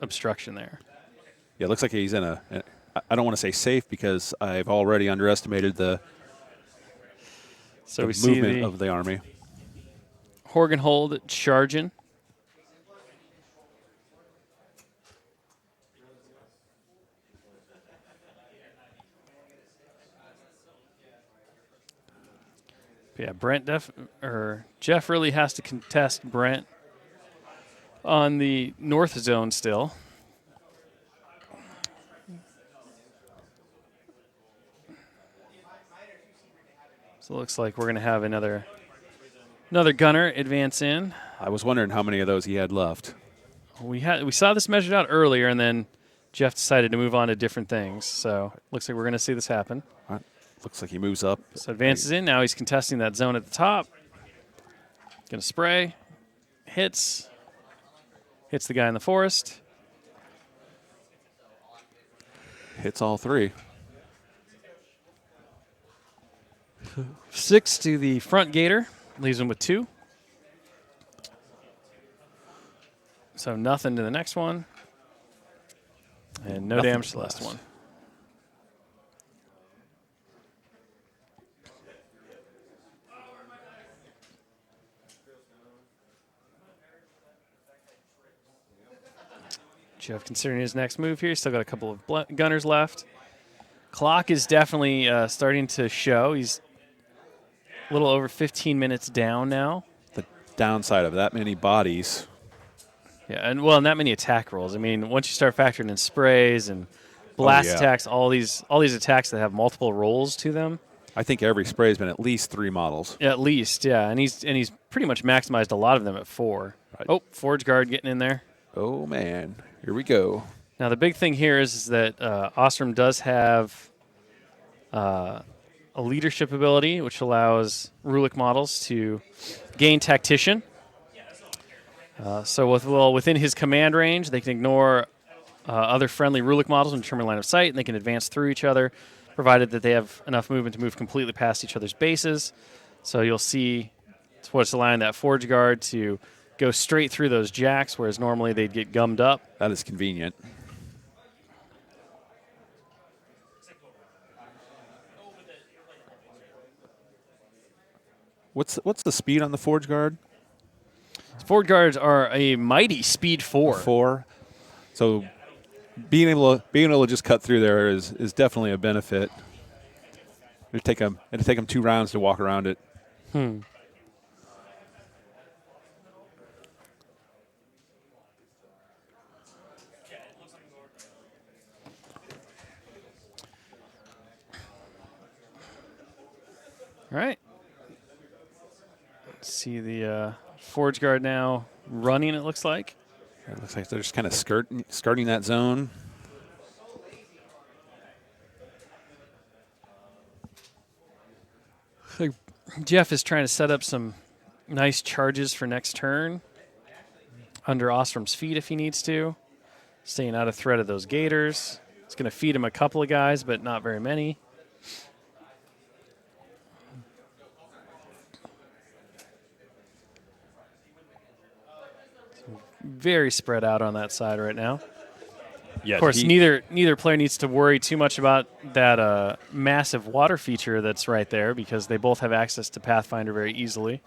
obstruction there. Yeah, it looks like he's in I don't want to say safe because I've already underestimated the So we see movement the of the army. Horgenhold charging. Yeah, Jeff really has to contest Brent on the north zone still. So it looks like we're going to have another gunner advance in. I was wondering how many of those he had left. We saw this measured out earlier, and then Jeff decided to move on to different things. So looks like we're going to see this happen. Looks like he moves up. So advances in. Now he's contesting that zone at the top. Going to spray. Hits the guy in the forest. Hits all 3. 6 to the front gator. Leaves him with 2. So nothing to the next one. And no Nothing damage to the left. last one. Jeff considering his next move here. Still got a couple of gunners left. Clock is definitely starting to show. He's a little over 15 minutes down now. The downside of that many bodies. Yeah, and that many attack rolls. I mean, once you start factoring in sprays and blast attacks, all these attacks that have multiple rolls to them. I think every spray has been at least 3 models. At least, yeah, and he's pretty much maximized a lot of them at 4. Right. Oh, Forge Guard getting in there. Oh man, here we go. Now the big thing here is that Ostrom does have a leadership ability, which allows Rulik models to gain Tactician. So within his command range, they can ignore other friendly Rulik models and determine line of sight, and they can advance through each other, provided that they have enough movement to move completely past each other's bases. So you'll see what's allowing that Forge Guard to go straight through those jacks, whereas normally they'd get gummed up. That is convenient. What's the speed on the Forge Guard? Forge Guards are a mighty speed 4. 4. So being able to just cut through there is definitely a benefit. It'd take them 2 rounds to walk around it. All right. Let's see the Forge Guard now running, it looks like. It looks like they're just kind of skirting that zone. Jeff is trying to set up some nice charges for next turn under Ostrom's feet if he needs to. Staying out of threat of those gators. It's going to feed him a couple of guys, but not very many. Very spread out on that side right now. Yeah, of course, neither player needs to worry too much about that massive water feature that's right there because they both have access to Pathfinder very easily.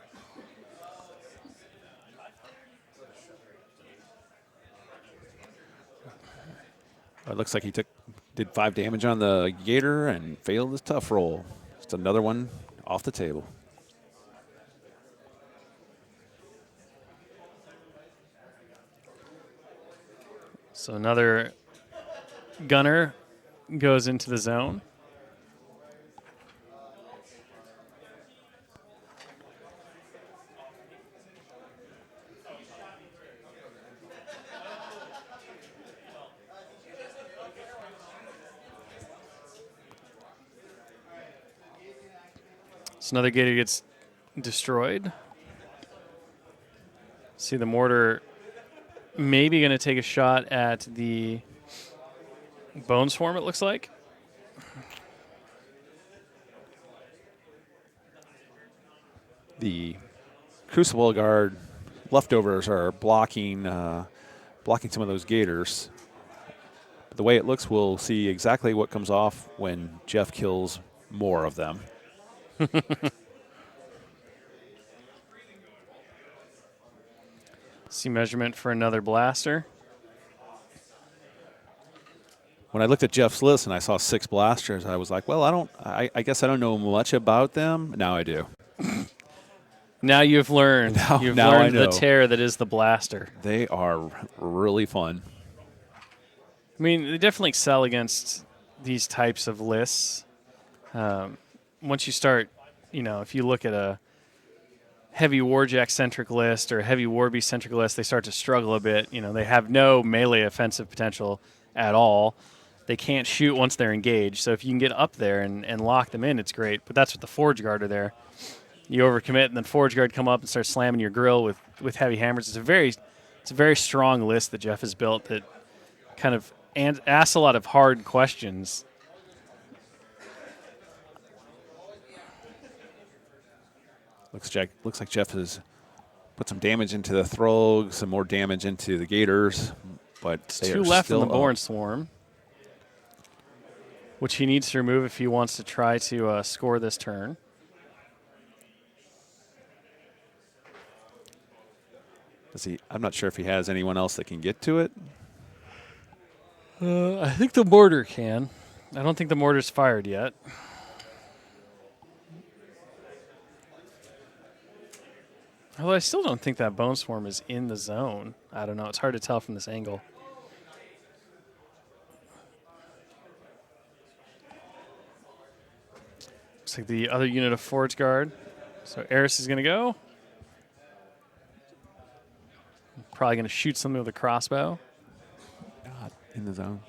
It looks like he did 5 damage on the gator and failed his tough roll. Just another one off the table. So another gunner goes into the zone. So another gator gets destroyed. See the mortar maybe going to take a shot at the bone swarm, it looks like. The Crucible Guard leftovers are blocking some of those gators. But the way it looks, we'll see exactly what comes off when Jeff kills more of them. See measurement for another blaster. When I looked at Jeff's list and I saw 6 blasters, I was like, well, I guess I don't know much about them. Now I do. Now you've learned. You've now learned I know. the tear that is the blaster. They are really fun. I mean, they definitely excel against these types of lists. Once you start, if you look at a heavy Warjack-centric list or a heavy Warbeast-centric list, they start to struggle a bit. They have no melee offensive potential at all. They can't shoot once they're engaged. So if you can get up there and lock them in, it's great. But that's what the Forge Guard are there. You overcommit, and then Forge Guard come up and start slamming your grill with heavy hammers. It's a very strong list that Jeff has built that kind of asks a lot of hard questions. Looks like Jeff has put some damage into the Throg, some more damage into the Gators, but they 2 are left still in the up. Born Swarm, which he needs to remove if he wants to try to score this turn. I'm not sure if he has anyone else that can get to it. I think the mortar can. I don't think the mortar's fired yet. Although I still don't think that Bone Swarm is in the zone. I don't know. It's hard to tell from this angle. Looks like the other unit of Forge Guard. So Eris is going to go. Probably going to shoot something with a crossbow. God, in the zone.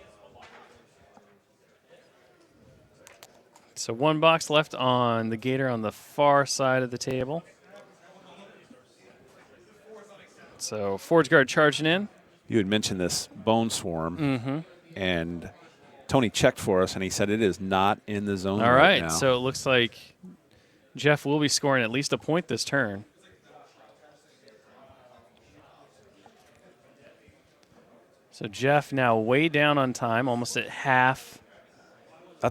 So 1 box left on the Gator on the far side of the table. So Forge Guard charging in. You had mentioned this Bone Swarm, and Tony checked for us, and he said it is not in the zone All right right, now. so it looks like Jeff will be scoring at least a point this turn. So Jeff now way down on time, almost at half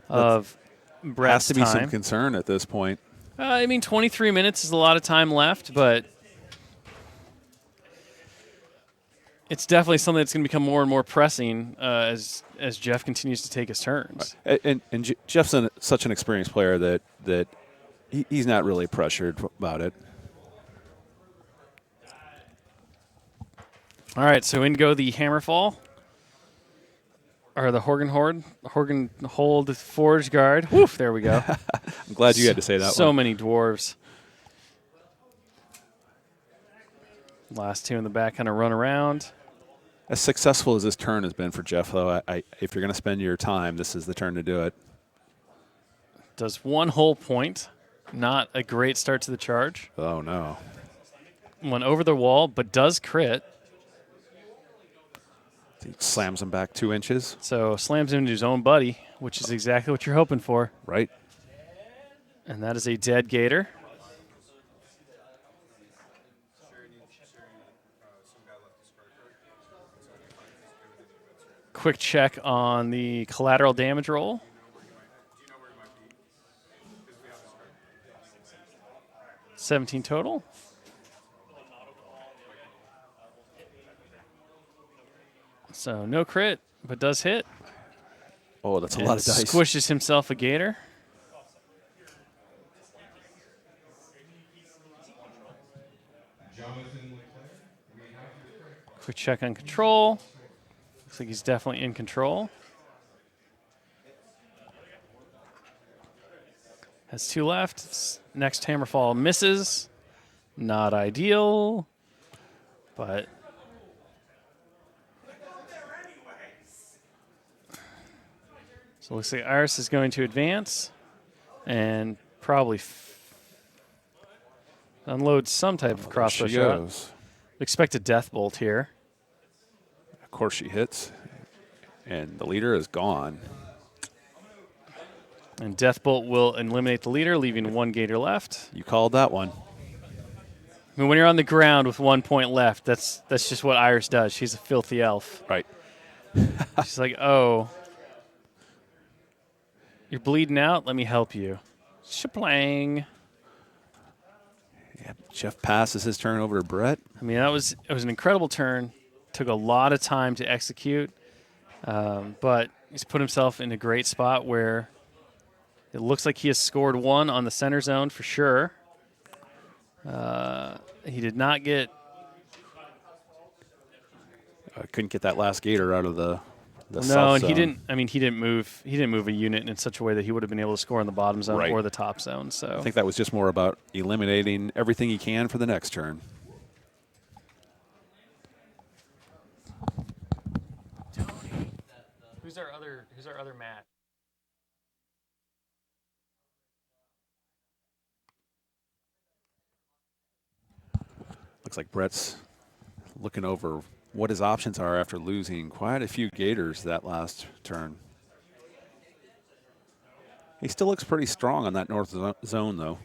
of Brett's has to be time. some concern at this point. 23 minutes is a lot of time left, but it's definitely something that's going to become more and more pressing as Jeff continues to take his turns. And Jeff's such an experienced player that he's not really pressured about it. All right, so in go the Hammerfall. Or the Horgenhold Forge Guard. Woof, there we go. I'm glad you had to say that So one. many dwarves. Last 2 in the back kind of run around. As successful as this turn has been for Jeff, though, if you're going to spend your time, this is the turn to do it. Does 1 whole point. Not a great start to the charge. Oh, no. Went over the wall, but does crit. He slams him back 2 inches. So slams him into his own buddy, which is exactly what you're hoping for. Right. And that is a dead Gator. Quick check on the collateral damage roll. $17 total. So no crit, but does hit. Oh, that's a lot of dice. Squishes himself a Gator. Quick check on control. Looks like he's definitely in control. Has 2 left. Next Hammerfall misses. Not ideal, but so it looks like Iris is going to advance and probably unload some type of crossbow She shot. goes. Expect a death bolt here. Of course she hits. And the leader is gone. And death bolt will eliminate the leader, leaving one gator left. You called that one. I mean, when you're on the ground with 1 point left, that's just what Iris does. She's a filthy elf. Right. She's like, oh, you're bleeding out? Let me help you. Shaplang. Yeah, Jeff passes his turn over to Brett. I mean, it was an incredible turn. Took a lot of time to execute, but he's put himself in a great spot where it looks like he has scored one on the center zone for sure. He did not get. Couldn't get that last gator out of the No, south and zone. he didn't. I mean, he didn't move. He didn't move a unit in such a way that he would have been able to score in the bottom zone Right. or the top zone. So I think that was just more about eliminating everything he can for the next turn. Who's our other Matt? Looks like Brett's looking over what his options are after losing quite a few gators that last turn. He still looks pretty strong on that north zone, though.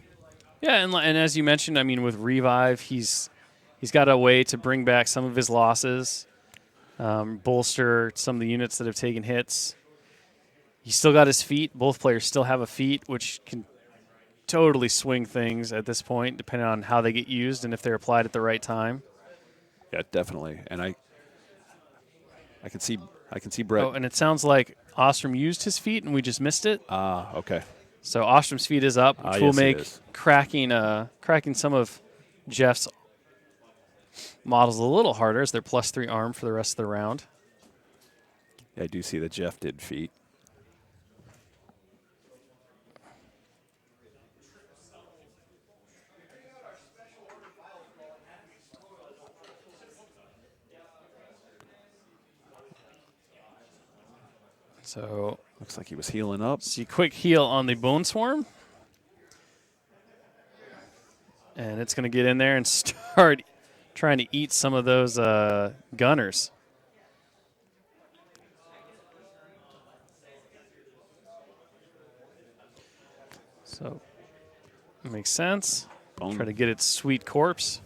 Yeah, and as you mentioned, I mean, with Revive, he's got a way to bring back some of his losses, bolster some of the units that have taken hits. He's still got his feet. Both players still have a feat, which can totally swing things at this point, depending on how they get used and if they're applied at the right time. Yeah, definitely. And I can see Brett. Oh, and it sounds like Ostrom used his feat, and we just missed it. Okay. So Ostrom's feat is up, which will yes, it make is. cracking some of Jeff's models a little harder as they're +3 arm for the rest of the round. Yeah, I do see that Jeff did feat. So Looks like he was healing up. see quick heal on the Bone Swarm. And it's going to get in there and start trying to eat some of those gunners. So makes sense. Bone. Try to get its sweet corpse.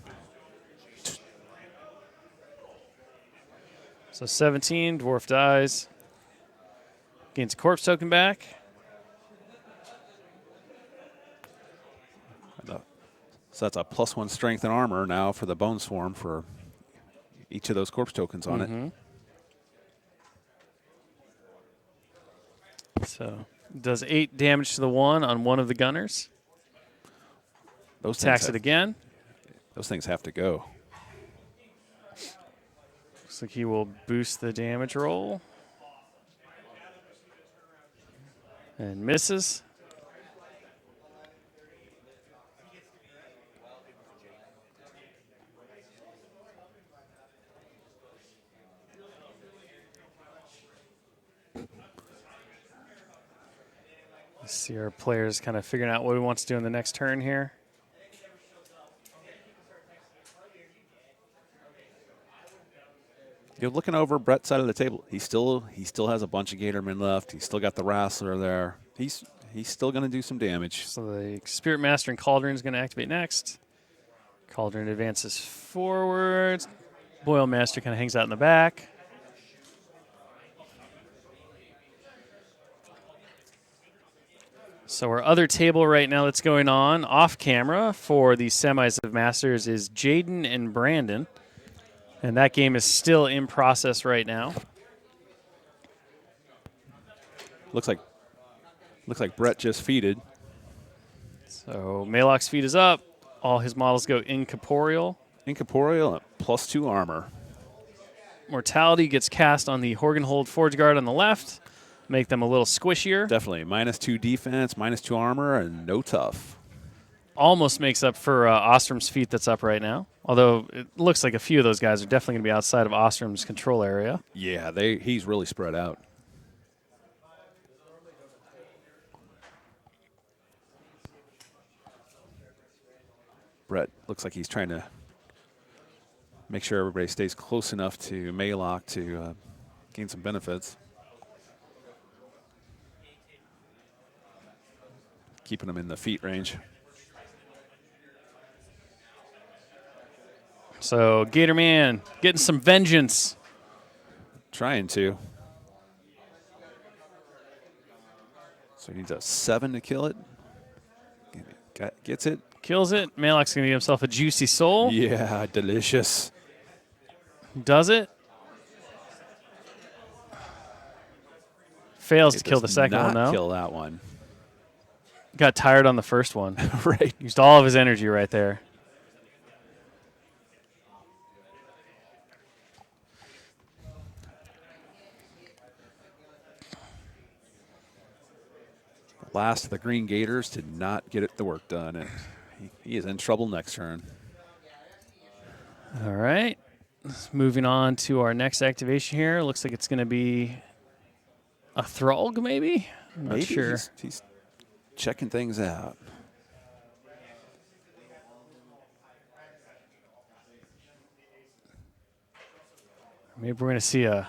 So 17, Dwarf dies. Gains a corpse token back. So that's a +1 strength and armor now for the Bone Swarm for each of those corpse tokens on it. So does 8 damage to the one on one of the gunners. Those Attacks things it again. Those things have to go. Looks like he will boost the damage roll. And misses. Let's see our players kind of figuring out what he wants to do in the next turn here. You're looking over Brett's side of the table. He still has a bunch of Gatormen left. He's still got the Wrestler there. He's still going to do some damage. So the Spirit Master and Cauldron is going to activate next. Cauldron advances forward. Boil Master kind of hangs out in the back. So our other table right now that's going on off camera for the semis of Masters is Jaden and Brandon. And that game is still in process right now. Looks like Brett just feated. So Malok's feet is up. All his models go incorporeal. Incorporeal and +2 armor. Mortality gets cast on the Horgenhold Forge Guard on the left. Make them a little squishier. Definitely. -2 defense, -2 armor, and no tough. Almost makes up for Ostrom's feat that's up right now. Although it looks like a few of those guys are definitely going to be outside of Ostrom's control area. Yeah, he's really spread out. Brett looks like he's trying to make sure everybody stays close enough to Maylock to gain some benefits. Keeping them in the feet range. So Gator Man getting some vengeance. Trying to. So he needs a 7 to kill it. Gets it. Kills it. Maylock's going to get himself a juicy soul. Yeah, delicious. Does it? Fails to kill the Does second one, not though. kill that one. Got tired on the first one. Right. Used all of his energy right there. Last of the Green Gators did not get the work done, and he is in trouble next turn. All right. Moving on to our next activation here. Looks like it's going to be a Thralg, maybe? I'm not Maybe sure. He's checking things out. Maybe we're going to see a...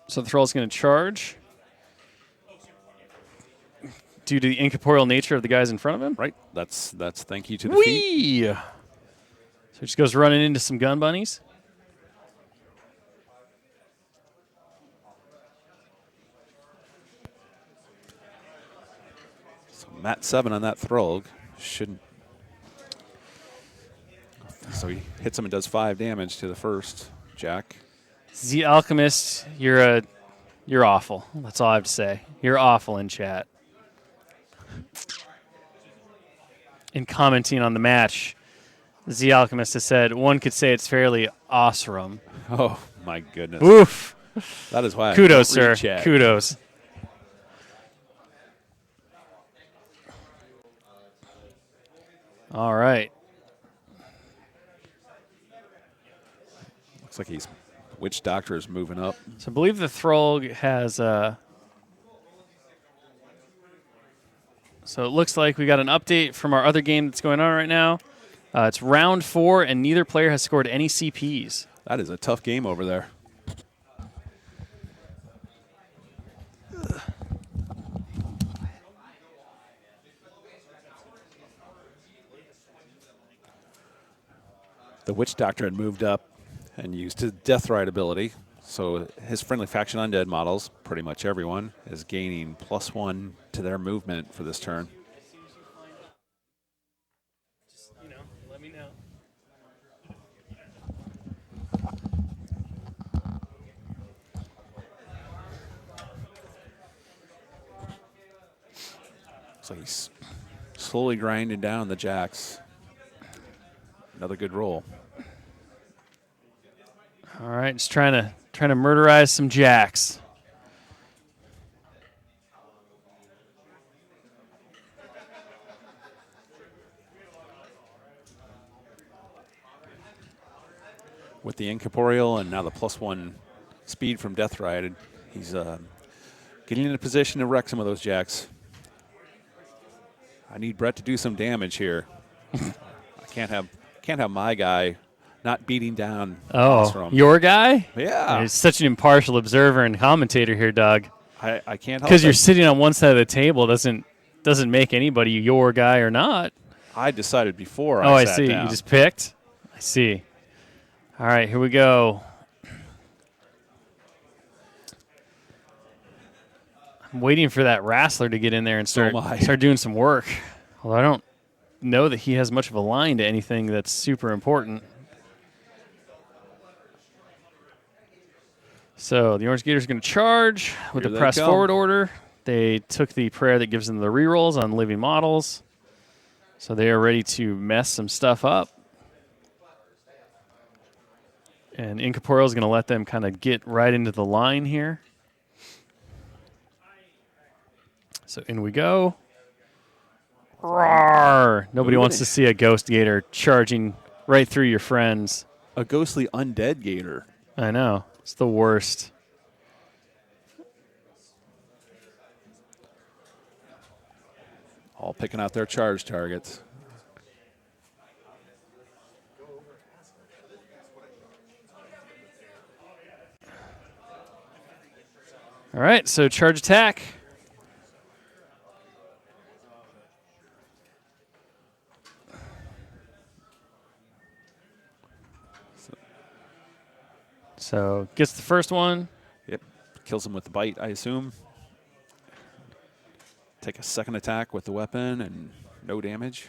So the Thrall's going to charge due to the incorporeal nature of the guys in front of him. Right. That's thank you to the feet. Whee! So he just goes running into some gun bunnies. So Mat 7 on that Throg. Shouldn't. So he hits him and does 5 damage to the first Jack. The Alchemist, you're awful. That's all I have to say. You're awful in chat. In commenting on the match, The Alchemist has said one could say it's fairly awesome. Oh my goodness. Oof. That is why. Kudos, I don't sir. read chat. Kudos. All right. Looks like he's Witch Doctor is moving up. So I believe the Throg has. So it looks like we got an update from our other game that's going on right now. It's round 4, and neither player has scored any CPs. That is a tough game over there. The Witch Doctor had moved up and used his Death Ride ability. So his friendly faction undead models, pretty much everyone, is gaining +1 to their movement for this turn. Just, let me know. So he's slowly grinding down the jacks. Another good roll. All right, just trying to murderize some jacks. With the incorporeal and now the +1 speed from Death Ride, he's getting in a position to wreck some of those jacks. I need Brett to do some damage here. I can't have my guy not beating down. Oh, your guy? Yeah. He's such an impartial observer and commentator here, Doug. I can't help Because you're it. sitting on one side of the table doesn't make anybody your guy or not. I decided before I sat see. down. You just picked? I see. All right, here we go. I'm waiting for that Wrestler to get in there and start doing some work. Although I don't know that he has much of a line to anything that's super important. So the Orange Gators are going to charge with Here the they press come. forward order. They took the prayer that gives them the rerolls on living models. So they are ready to mess some stuff up. And Incorporeal is going to let them kind of get right into the line here. So in we go. Roar! Nobody wants to see a Ghost Gator charging right through your friends. A ghostly undead gator. I know. It's the worst. All picking out their charge targets. All right, so charge attack. So gets the first one. Yep. Kills him with the bite, I assume. Take a second attack with the weapon and no damage.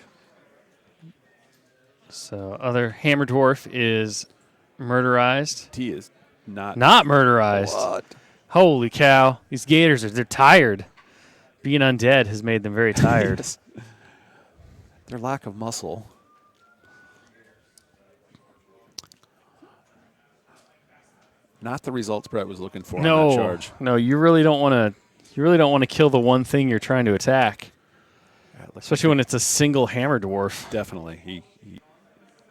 So other Hammer Dwarf is murderized. He is not Murderized. What? Holy cow. These gators, they're tired. Being undead has made them very tired. Yes. Their lack of muscle. Not the results Brett was looking for on that charge. No, you really don't want to. You really don't want to kill the one thing you're trying to attack, especially when it's a single Hammer Dwarf. Definitely, he.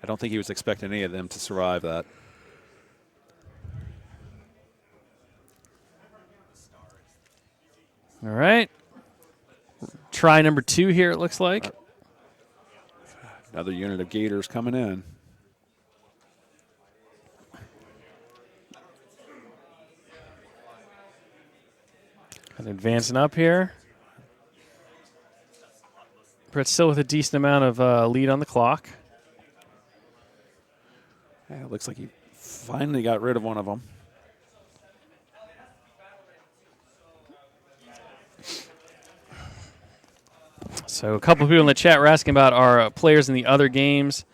I don't think he was expecting any of them to survive that. All right. Try number 2 here. It looks like. Another unit of gators coming in. And advancing up here. Brett's still with a decent amount of lead on the clock. Yeah, it looks like he finally got rid of one of them. So a couple of people in the chat were asking about our players in the other games.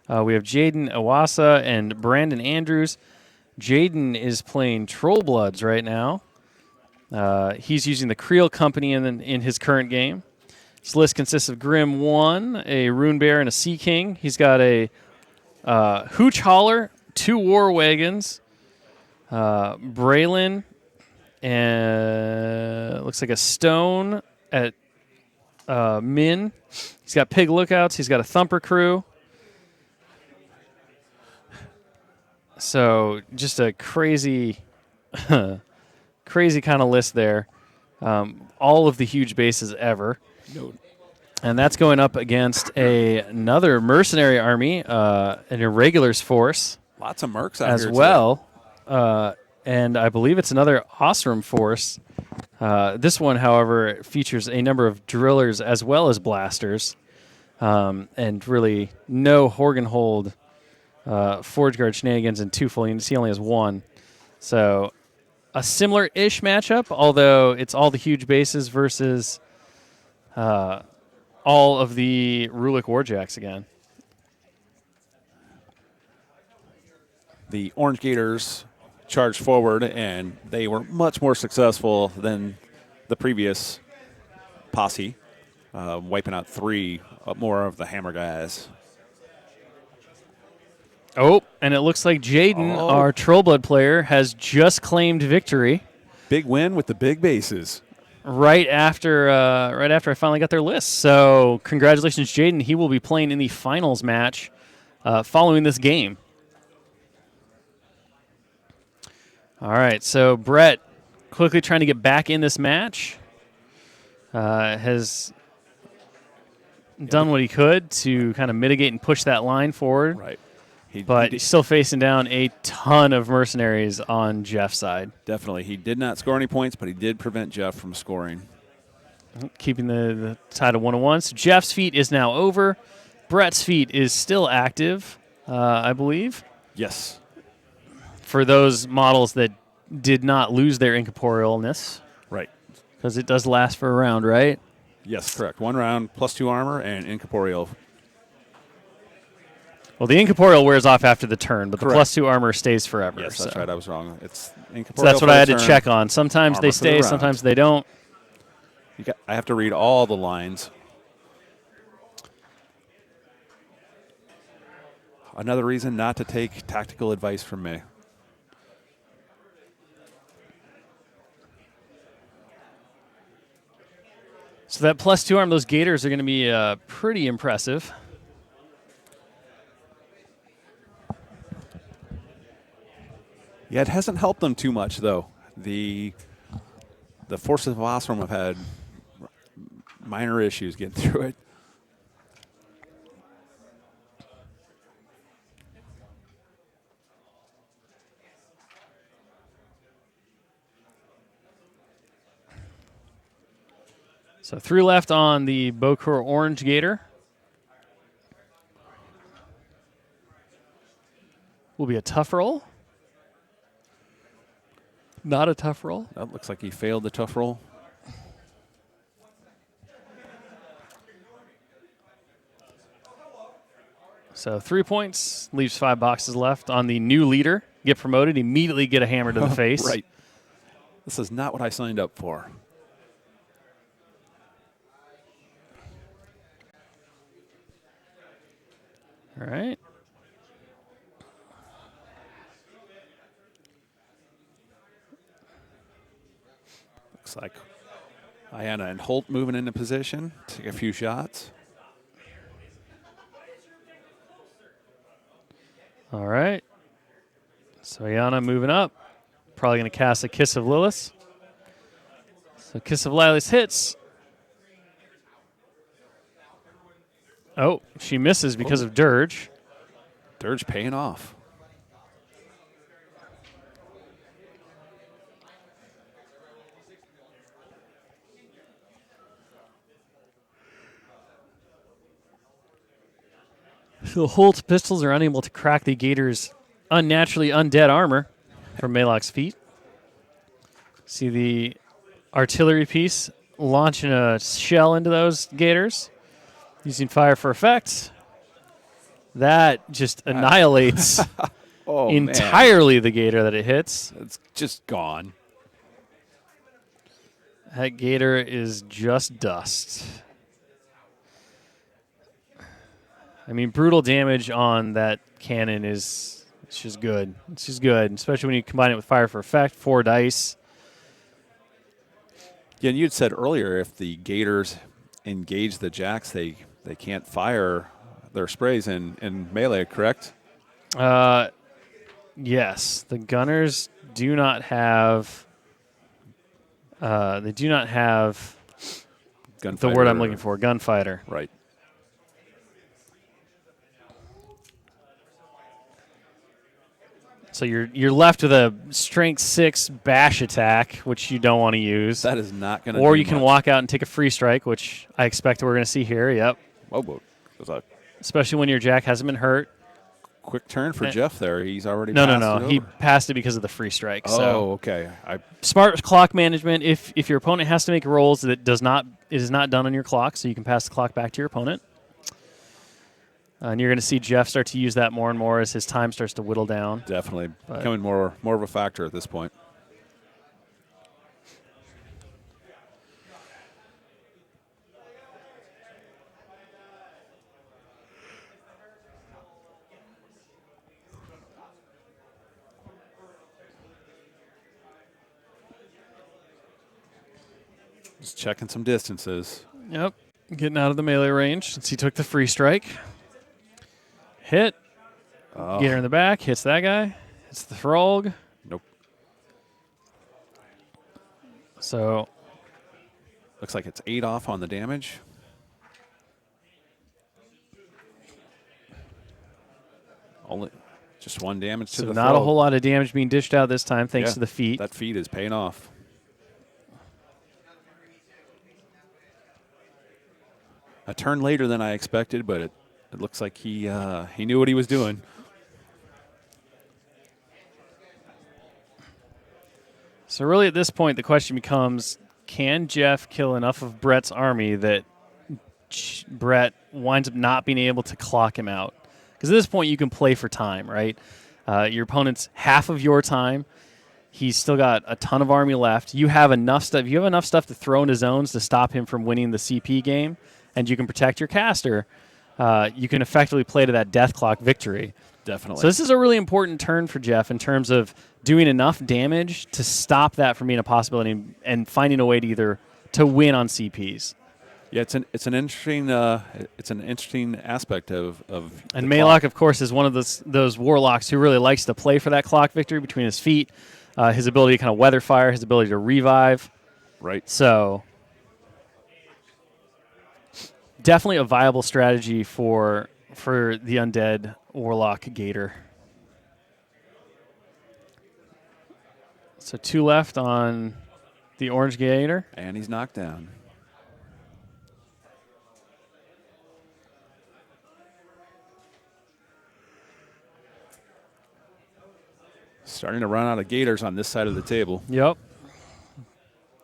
We have Jaden Iwasa and Brandon Andrews. Jaden is playing Troll Bloods right now. He's using the Creel Company in his current game. His list consists of Grim 1, a Rune Bear, and a Sea King. He's got a Hooch Hauler, 2 War Wagons, Braylon, and looks like a Stone at Min. He's got Pig Lookouts. He's got a Thumper Crew. So just a crazy, crazy kind of list there. All of the huge bases ever. No. And that's going up against another mercenary army, an irregulars force. Lots of mercs out as here well. And I believe it's another Ostrom force. This one, however, features a number of drillers as well as blasters. And really no Horgenhold Forge Guard shenanigans and 2 full units. He only has 1. So a similar-ish matchup, although it's all the huge bases versus all of the Rulik Warjacks again. The Orange Gators charged forward, and they were much more successful than the previous posse, wiping out 3 more of the Hammer guys. Oh, and it looks like Jaden, our Trollblood player, has just claimed victory. Big win with the big bases. Right after I finally got their list. So congratulations, Jaden. He will be playing in the finals match following this game. All right, so Brett, quickly trying to get back in this match, has done what he could to kind of mitigate and push that line forward. Right. He's still facing down a ton of mercenaries on Jeff's side. Definitely. He did not score any points, but he did prevent Jeff from scoring. Keeping the tie to 1-1. So Jeff's feat is now over. Brett's feat is still active, I believe. Yes. For those models that did not lose their incorporealness. Right. Because it does last for a round, right? Yes, correct. 1 round, +2 armor, and incorporeal. Well, the incorporeal wears off after the turn, but Correct. the +2 armor stays forever. Yes, that's right. I was wrong. It's incorporeal. So that's what I had to turn, check on. Sometimes they armor for the stay, round. sometimes they don't. I have to read all the lines. Another reason not to take tactical advice from me. So that +2 arm, those gators are going to be pretty impressive. Yeah, it hasn't helped them too much, though. The forces of Ostrom have had minor issues getting through it. So 3 left on the Bokor Orange Gator. Will be a tough roll. Not a tough roll. That looks like he failed the tough roll. So 3 points, leaves 5 boxes left on the new leader. Get promoted, immediately get a hammer to the face. Right. This is not what I signed up for. All right. Looks like Ayanna and Holt moving into position. Take a few shots. All right. So Ayanna moving up. Probably going to cast a Kiss of Lilith. So Kiss of Lilith hits. Oh, she misses because of Dirge. Dirge paying off. So Holt's pistols are unable to crack the Gator's unnaturally undead armor from Malok's feet. See the artillery piece launching a shell into those Gators, using fire for effect. That just annihilates entirely the Gator that it hits. It's just gone. That Gator is just dust. I mean, brutal damage on that cannon is it's just good. It's just good, especially when you combine it with fire for effect, 4 dice. Yeah, and you'd said earlier if the Gators engage the Jacks, they can't fire their sprays in melee, correct? Yes, the Gunners do not have. They do not have Gunfighter, the word I'm looking for, gunfighter. Right. So you're left with a strength 6 bash attack, which you don't want to use. That is not going to. Or you can walk out and take a free strike, which I expect we're going to see here. Yep. Whoa. Was a Especially when your Jack hasn't been hurt. quick turn for Jeff there. He's already No. passed it He over. passed it because of the free strike. Oh, So okay. smart clock management. If your opponent has to make rolls, it is not done on your clock, so you can pass the clock back to your opponent. And you're going to see Jeff start to use that more and more as his time starts to whittle down. Definitely becoming more of a factor at this point. Just checking some distances. Yep. Getting out of the melee range since he took the free strike. Hit. Get her in the back. Hits that guy. Hits the Throg. Nope. So Looks like it's 8 off on the damage. Only just 1 damage to the not a Throg. whole lot of damage being dished out this time thanks Yeah, to the feet. That feat is paying off. A turn later than I expected, but it looks like he knew what he was doing. So really at this point, the question becomes, can Jeff kill enough of Brett's army that Brett winds up not being able to clock him out? Because at this point, you can play for time, right? Your opponent's half of your time. He's still got a ton of army left. You have enough stuff. You have enough stuff to throw into zones to stop him from winning the CP game, and you can protect your caster. You can effectively play to that death clock victory. Definitely. So this is a really important turn for Jeff in terms of doing enough damage to stop that from being a possibility and finding a way to either to win on CPs. Yeah, it's an interesting aspect of And the Malok, clock. of course, is one of those warlocks who really likes to play for that clock victory between his feet. His ability to kind of weather fire, his ability to revive. Right. So definitely a viable strategy for the undead warlock Gator. So 2 left on the orange Gator. And he's knocked down. Starting to run out of gators on this side of the table. Yep.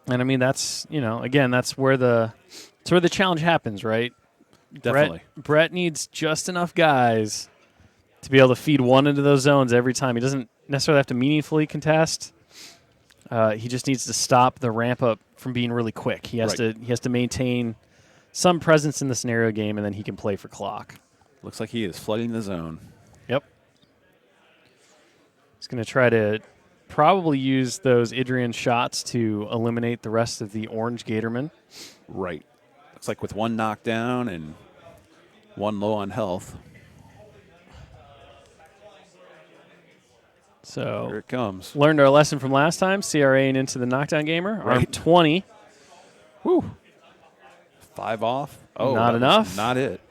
And I mean, that's, again, that's where the challenge happens, right? Definitely. Brett needs just enough guys to be able to feed one into those zones every time. He doesn't necessarily have to meaningfully contest. He just needs to stop the ramp up from being really quick. He has to maintain some presence in the scenario game, and then he can play for clock. Looks like he is flooding the zone. Yep. He's going to try to probably use those Idrian shots to eliminate the rest of the orange Gatorman. Right. Looks like with one knockdown and one low on health. So here it comes. Learned our lesson from last time, CRAing into the knockdown gamer. Right. Arm 20. Whew. 5 off. Oh, not enough. Not it.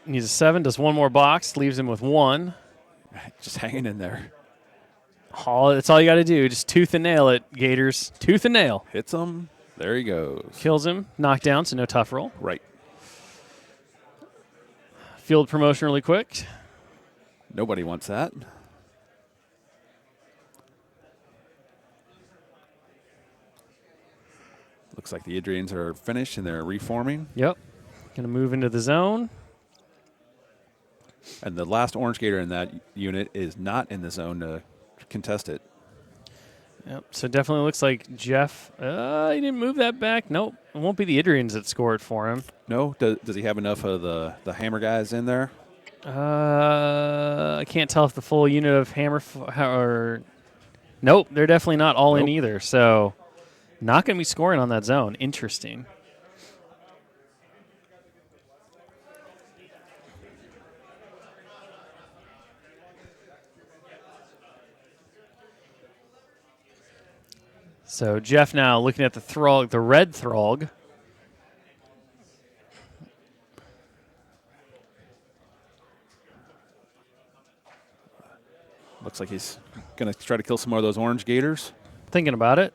Needs a 7, does one more box, leaves him with 1. Just hanging in there. That's all you got to do. Just tooth and nail it, Gators. Tooth and nail. Hits him. There he goes. Kills him. Knockdown, so no tough roll. Right. Field promotion really quick. Nobody wants that. Looks like the Idrians are finished and they're reforming. Yep. Going to move into the zone. And the last orange gator in that unit is not in the zone to contest it. Yep. So definitely looks like Jeff. He didn't move that back. Nope. It won't be the Idrians that score it for him. No? Does he have enough of the hammer guys in there? I can't tell if the full unit of hammer or. Nope. They're definitely not all in either. So not going to be scoring on that zone. Interesting. So Jeff now looking at the Throg, the red Throg. Looks like he's going to try to kill some more of those orange gators. Thinking about it.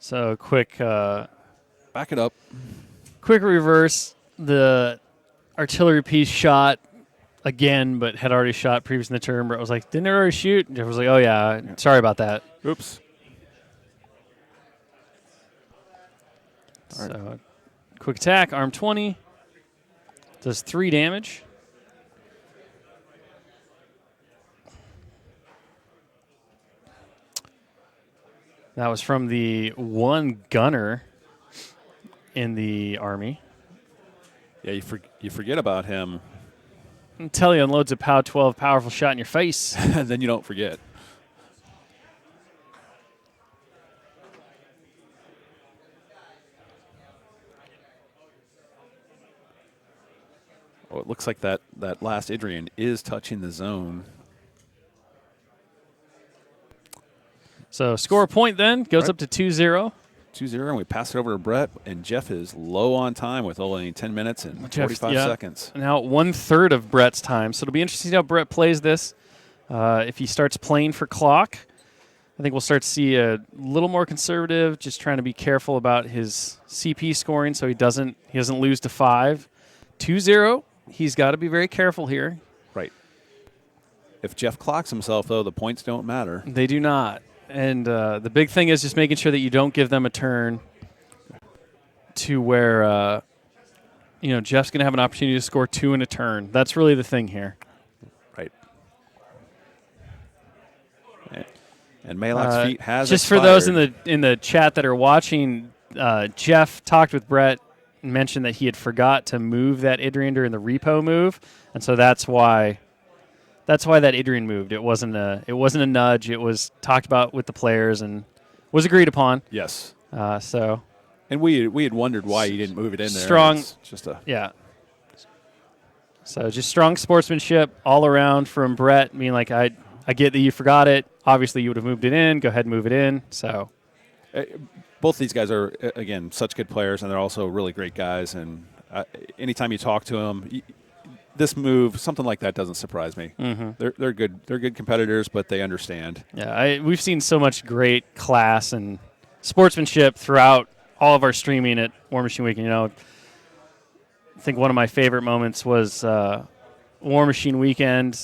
So quick. Back it up. Quick reverse. The artillery piece shot again, but had already shot previous in the turn. Brett was like, didn't it already shoot? And Jeff was like, oh, yeah, sorry about that. Oops. So, quick attack, arm 20. Does 3 damage. That was from the one gunner in the army. Yeah, you forget about him. Until he unloads a POW 12 powerful shot in your face. And then you don't forget. Oh, it looks like that last Idrian is touching the zone. So score a point then. Goes up to 2-0. 2-0, and we pass it over to Brett, and Jeff is low on time with only 10 minutes and 45 seconds. Now 1/3 of Brett's time. So it'll be interesting to see how Brett plays this. If he starts playing for clock, I think we'll start to see a little more conservative, just trying to be careful about his CP scoring so he doesn't lose to 5. 2-0, he's got to be very careful here. Right. If Jeff clocks himself, though, the points don't matter. They do not. And the big thing is just making sure that you don't give them a turn to where, Jeff's going to have an opportunity to score 2 in a turn. That's really the thing here. Right. And Malak's feet has just expired. for those in the chat that are watching, Jeff talked with Brett and mentioned that he had forgot to move that Idrian during the repo move, and so that's why that Idrian moved. It wasn't a nudge. It was talked about with the players and was agreed upon. Yes. And we had wondered why he didn't move it in there. Strong. It's just yeah. So just strong sportsmanship all around from Brett. I mean, like I get that you forgot it. Obviously, you would have moved it in. Go ahead and move it in. So both these guys are, again, such good players, and they're also really great guys. And anytime you talk to them, this move, something like that, doesn't surprise me. Mm-hmm. They're good. They're good competitors, but they understand. Yeah, we've seen so much great class and sportsmanship throughout all of our streaming at War Machine Weekend. I think one of my favorite moments was War Machine Weekend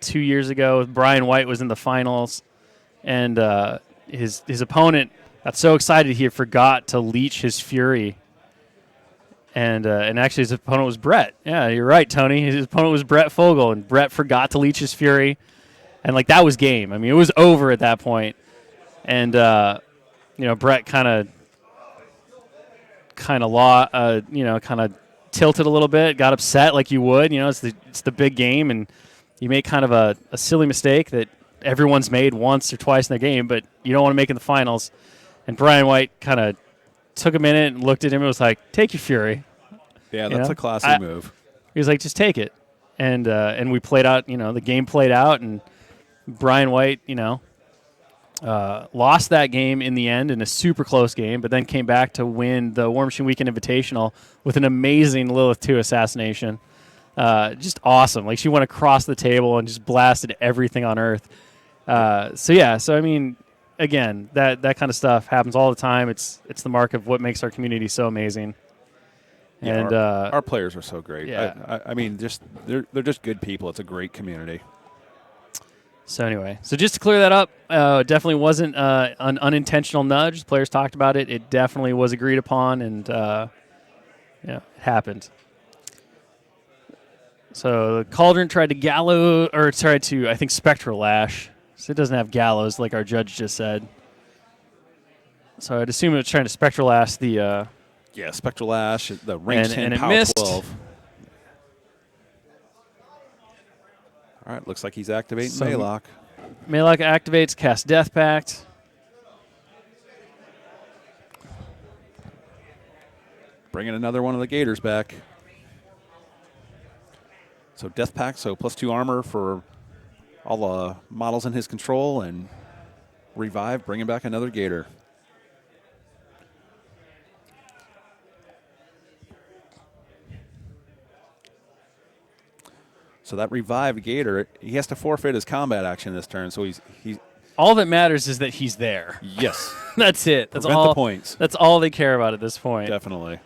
2 years ago. Brian White was in the finals, and his opponent got so excited he forgot to leech his fury. And actually his opponent was Brett. Yeah, you're right, Tony. His opponent was Brett Fogel, and Brett forgot to leech his fury. And, that was game. I mean, it was over at that point. And, Brett kind of tilted a little bit, got upset like you would. It's the big game, and you make kind of a silly mistake that everyone's made once or twice in their game, but you don't want to make in the finals. And Brian White kind of took a minute and looked at him and was like, take your fury. Yeah, that's a classy move. He was like, just take it. And we played out, the game played out, and Brian White, lost that game in the end in a super close game, but then came back to win the War Machine Weekend Invitational with an amazing Lilith 2 assassination. Just awesome. She went across the table and just blasted everything on Earth. So I mean, again, that kind of stuff happens all the time. It's the mark of what makes our community so amazing. Yeah, and our players are so great. Yeah. I mean, they're just good people. It's a great community. So anyway, just to clear that up, it definitely wasn't an unintentional nudge. The players talked about it. It definitely was agreed upon, and it happened. So the Cauldron tried to I think Spectral Lash. So it doesn't have Gallows like our judge just said. So I'd assume it was trying to Spectral Lash the... Spectral Lash, the range 10, and it power missed. 12. All right, looks like he's activating Maylock. Maylock activates, cast Death Pact. Bringing another one of the Gators back. So Death Pact, so +2 armor for all the models in his control, and Revive, bringing back another Gator. So that revived Gator, he has to forfeit his combat action this turn. So he's all that matters is that he's there. Yes, that's it. That's Prevent all. The points. That's all they care about at this point. Definitely.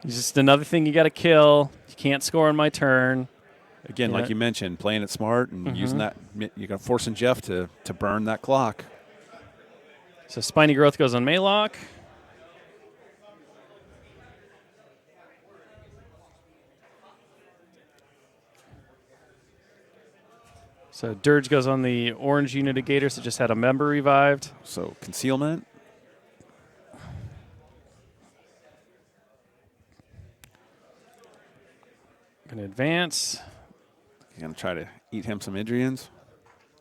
It's just another thing you got to kill. You can't score on my turn. Again, like you mentioned, playing it smart and using that. You're going to forcing Jeff to burn that clock. So Spiny Growth goes on Maylock. So Dirge goes on the orange unit of Gators that just had a member revived. So concealment. Going to advance. You're going to try to eat him some Idrians.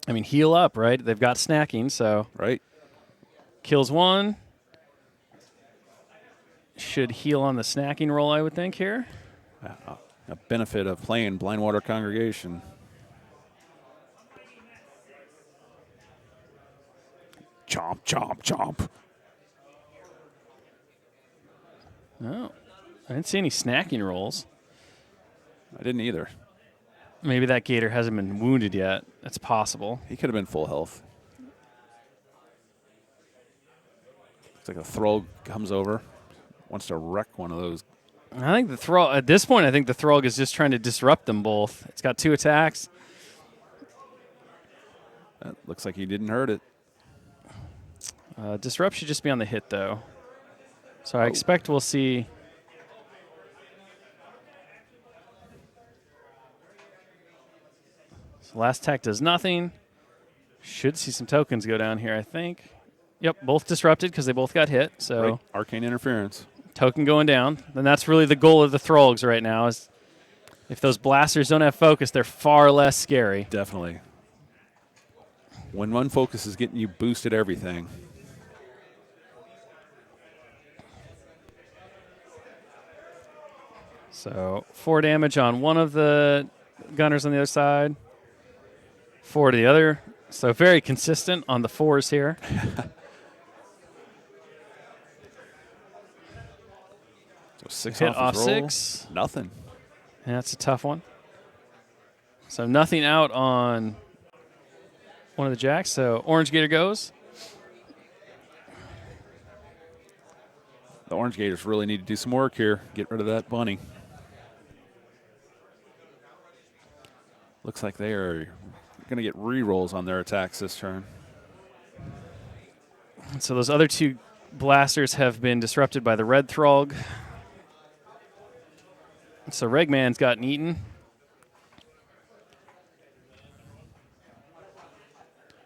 I mean, heal up, right? They've got snacking, so. Right. Kills one. Should heal on the snacking roll, I would think, here. A benefit of playing Blindwater Congregation. Chomp, chomp, chomp. Oh, I didn't see any snacking rolls. I didn't either. Maybe that Gator hasn't been wounded yet. That's possible. He could have been full health. Looks like a Thrall comes over, wants to wreck one of those. I think the Thrall, at this point, I think the Thrall is just trying to disrupt them both. It's got 2 attacks. That looks like he didn't hurt it. Disrupt should just be on the hit, though. So I expect we'll see. So last attack does nothing. Should see some tokens go down here, I think. Yep, both disrupted because they both got hit. So Right. Arcane interference. Token going down. And that's really the goal of the Thralls right now. Is if those blasters don't have focus, they're far less scary. Definitely. When one focus is getting you boosted everything. So 4 damage on one of the gunners on the other side. 4 to the other. So very consistent on the 4s here. So 6 Hit off his roll. 6. Nothing. And that's a tough one. So nothing out on one of the jacks. So Orange Gator goes. The Orange Gators really need to do some work here. Get rid of that bunny. Looks like they are going to get re-rolls on their attacks this turn. So those other two blasters have been disrupted by the red Throg. So Regman's gotten eaten.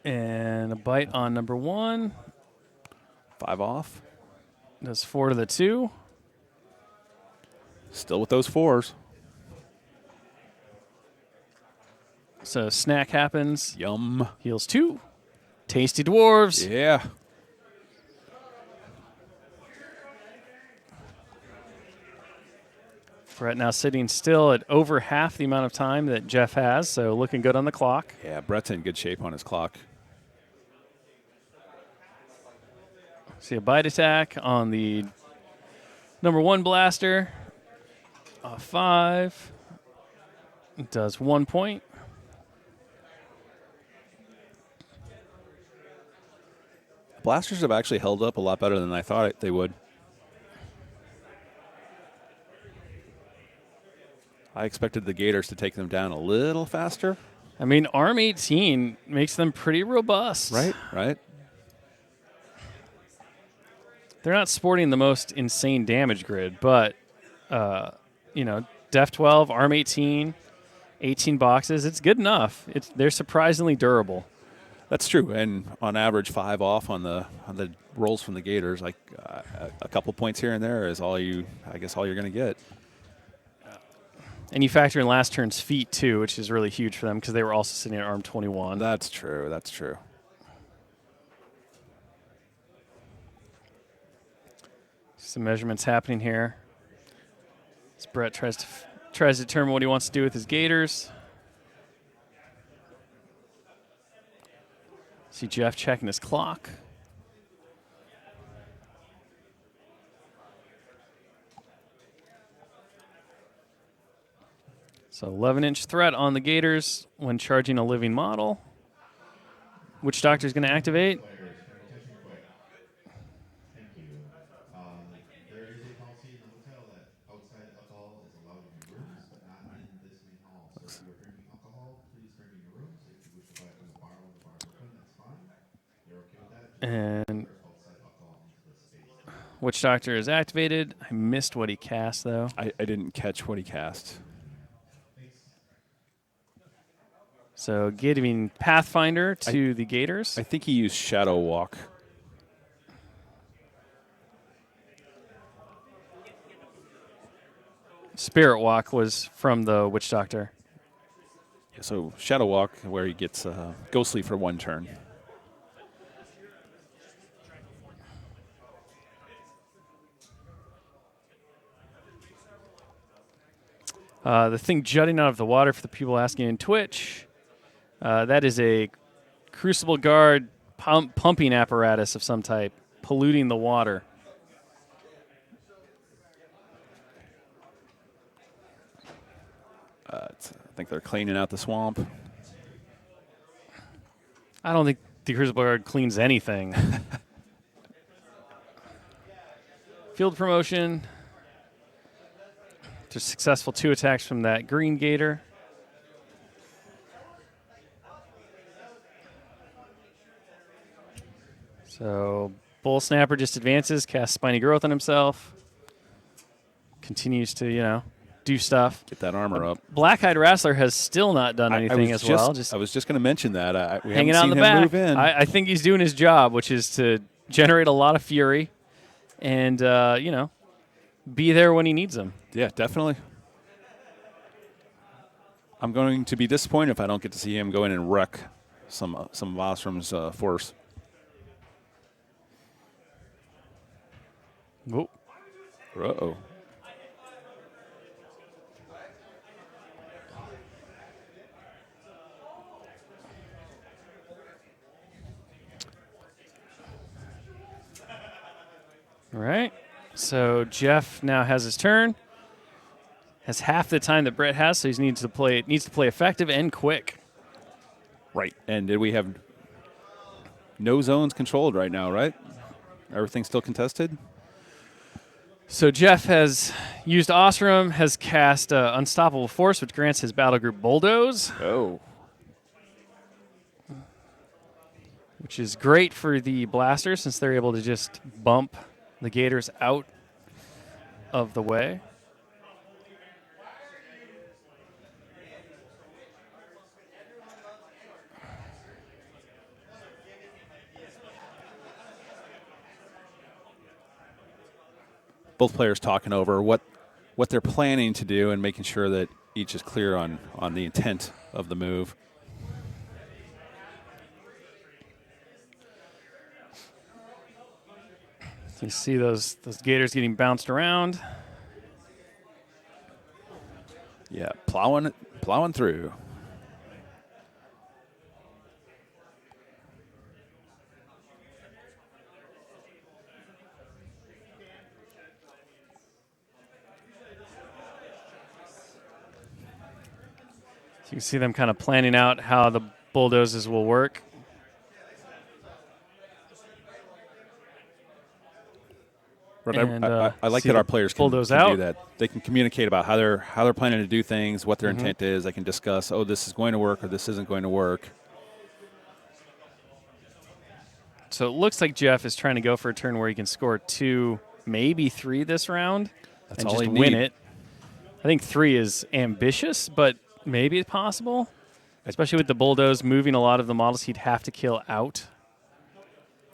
And a bite on number 1. 5 off. Does 4 to the 2. Still with those 4s. So snack happens. Yum. Heals 2. Tasty dwarves. Yeah. Brett now sitting still at over half the amount of time that Jeff has, so looking good on the clock. Yeah, Brett's in good shape on his clock. See a bite attack on the number 1 blaster. 5. It does 1 point. Blasters have actually held up a lot better than I thought they would. I expected the Gators to take them down a little faster. I mean, Arm 18 makes them pretty robust. Right. They're not sporting the most insane damage grid, but, Def 12, Arm 18, 18 boxes, it's good enough. They're surprisingly durable. That's true, and on average, 5 off on the rolls from the Gators. Like a couple points here and there is all you're going to get. And you factor in last turn's feat, too, which is really huge for them because they were also sitting at Arm 21. That's true. Some measurements happening here. As Brett tries to determine what he wants to do with his Gators. See Jeff checking his clock. So 11-inch threat on the Gators when charging a living model. Which doctor is going to activate? There is a policy in the hotel that outside alcohol is allowed in your rooms, but not in this main hall. So if you are drinking alcohol, please drink in your rooms. If you wish to buy it from the bar when the bar is open, that's fine. You're okay with that? And Outside alcohol into the space. which doctor is activated? I missed what he cast, though. I didn't catch what he cast. So giving Pathfinder to the Gators. I think he used Shadow Walk. Spirit Walk was from the Witch Doctor. So Shadow Walk, where he gets Ghostly for 1 turn. The thing jutting out of the water for the people asking in Twitch, that is a Crucible Guard pumping apparatus of some type, polluting the water. I think they're cleaning out the swamp. I don't think the Crucible Guard cleans anything. Field promotion. There's successful 2 attacks from that green Gator. So Bull Snapper just advances, casts Spiny Growth on himself. Continues to, do stuff. Get that armor up. Black-Eyed Wrestler has still not done anything as well. I was just going to mention that. We hanging haven't out seen in the him back. move in. I think he's doing his job, which is to generate a lot of fury and, be there when he needs them. Yeah, definitely. I'm going to be disappointed if I don't get to see him go in and wreck some of Ostrom's force. Whoa. Uh-oh. All right. So Jeff now has his turn. Has half the time that Brett has, so he needs to play effective and quick. Right. And did we have no zones controlled right now, right? Everything's still contested? So Jeff has used Osram, has cast Unstoppable Force, which grants his battle group Bulldoze, Oh. which is great for the blasters since they're able to just bump the Gators out of the way. Both players talking over what they're planning to do and making sure that each is clear on the intent of the move. You see those Gators getting bounced around. Yeah, plowing through. So you can see them kind of planning out how the bulldozes will work. But And, I like see that the our players can bulldoze do out. that. They can communicate about how they're planning to do things, what their intent is. They can discuss, oh, this is going to work or this isn't going to work. So it looks like Jeff is trying to go for a turn where he can score 2, maybe 3 this round, That's and all just they win need. it. I think 3 is ambitious, but maybe it's possible. Especially with the bulldoze moving a lot of the models he'd have to kill out.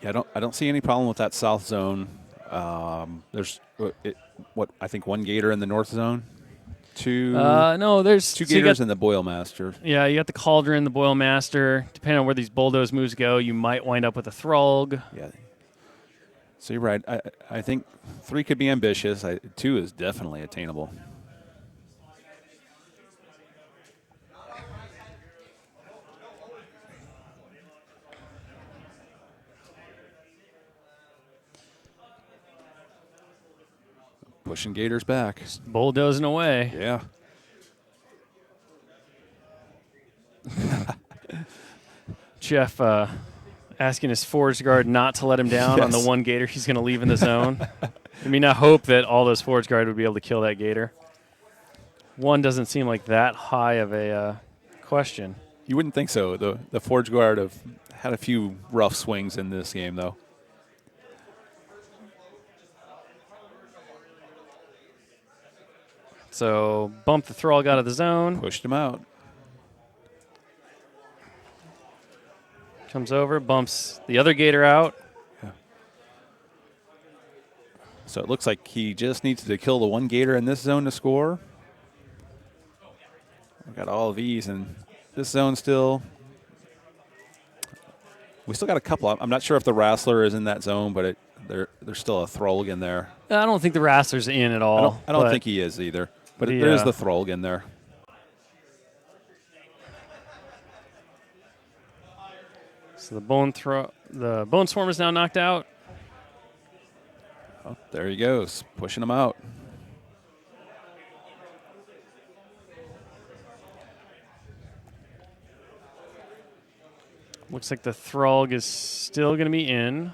Yeah, I don't see any problem with that south zone. There's I think 1 gator in the north zone, 2 No, there's 2 so you gators got- in the boil master. Yeah, you got the Cauldron, the Boil Master. Depending on where these bulldoze moves go, you might wind up with a Thralg. Yeah. So you're right. I think 3 could be ambitious. 2 is definitely attainable. Pushing gators back. Bulldozing away. Yeah. Jeff asking his Forge Guard not to let him down on the Yes. 1 Gator he's going to leave in the zone. I mean, I hope that all those Forge Guard would be able to kill that Gator. 1 doesn't seem like that high of a question. You wouldn't think so. The Forge Guard have had a few rough swings in this game, though. So bump the Thralg out of the zone. Pushed him out. Comes over, bumps the other Gator out. So it looks like he just needs to kill the 1 gator in this zone to score. We've got all of these in this zone still. We still got a couple. I'm not sure if the Wrestler is in that zone, but there's still a Throlg in there. I don't think the Wrestler's in at all. I don't think he is either. But there is the Throlg in there. So the Bone Swarm is now knocked out. Oh, there he goes, pushing him out. Looks like the Thralg is still going to be in.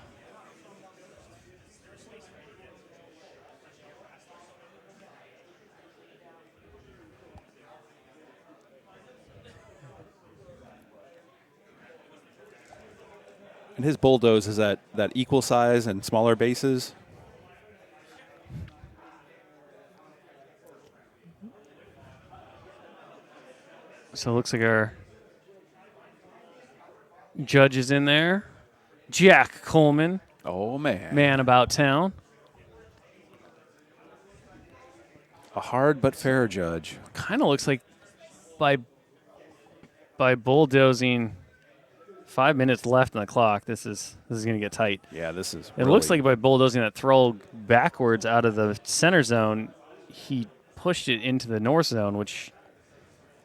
And his bulldoze is that equal size and smaller bases. So it looks like our judge is in there. Jack Coleman, Oh, man. man about town. A hard but fair judge. Kind of looks like by bulldozing 5 minutes left on the clock, this is going to get tight. Yeah, this is It looks like by bulldozing that Thrall backwards out of the center zone, he pushed it into the north zone, which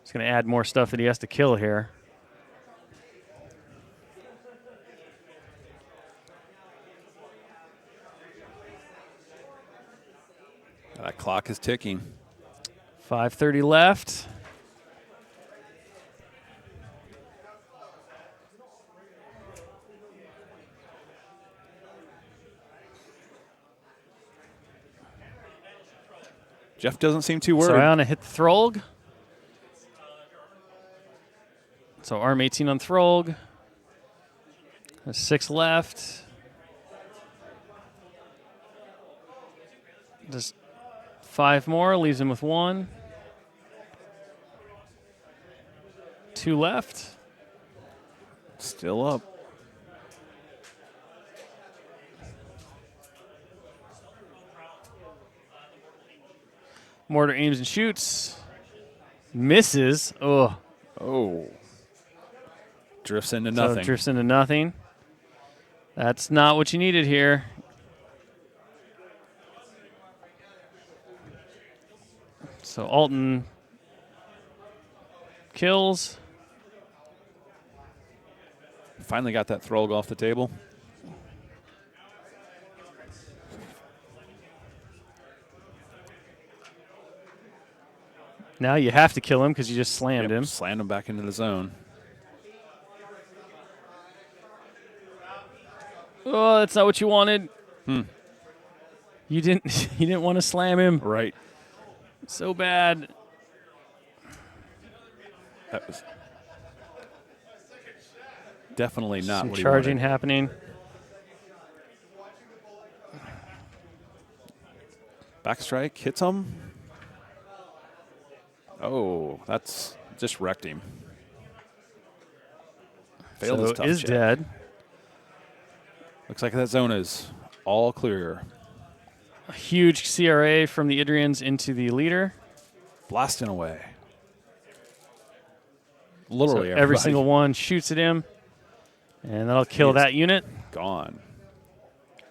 is going to add more stuff that he has to kill here. that clock is ticking. 5:30 left. Jeff doesn't seem too So worried. Iona hit the Throlg. So arm 18 on Throlg. There's 6 left. Just 5 more, leaves him with 1. 2 left. Still up. Mortar aims and shoots. Misses. Oh. Oh. Drifts into So nothing. drifts into nothing. That's not what you needed here. So Alton kills. Finally got that Throlg off the table. Now you have to kill him because you just slammed him. Slammed him back into the zone. Oh, that's not what you wanted. You didn't. You didn't want to slam him Right. so bad. That was definitely not Some what he charging wanted. happening. Backstrike hits him. Oh, that's just wrecked him. Failed his So tough is check. dead. Looks like that zone is all clear. A huge CRA from the Idrians into the leader. Blasting away. So Literally every everybody single one shoots at him, and that'll kill is that unit. gone.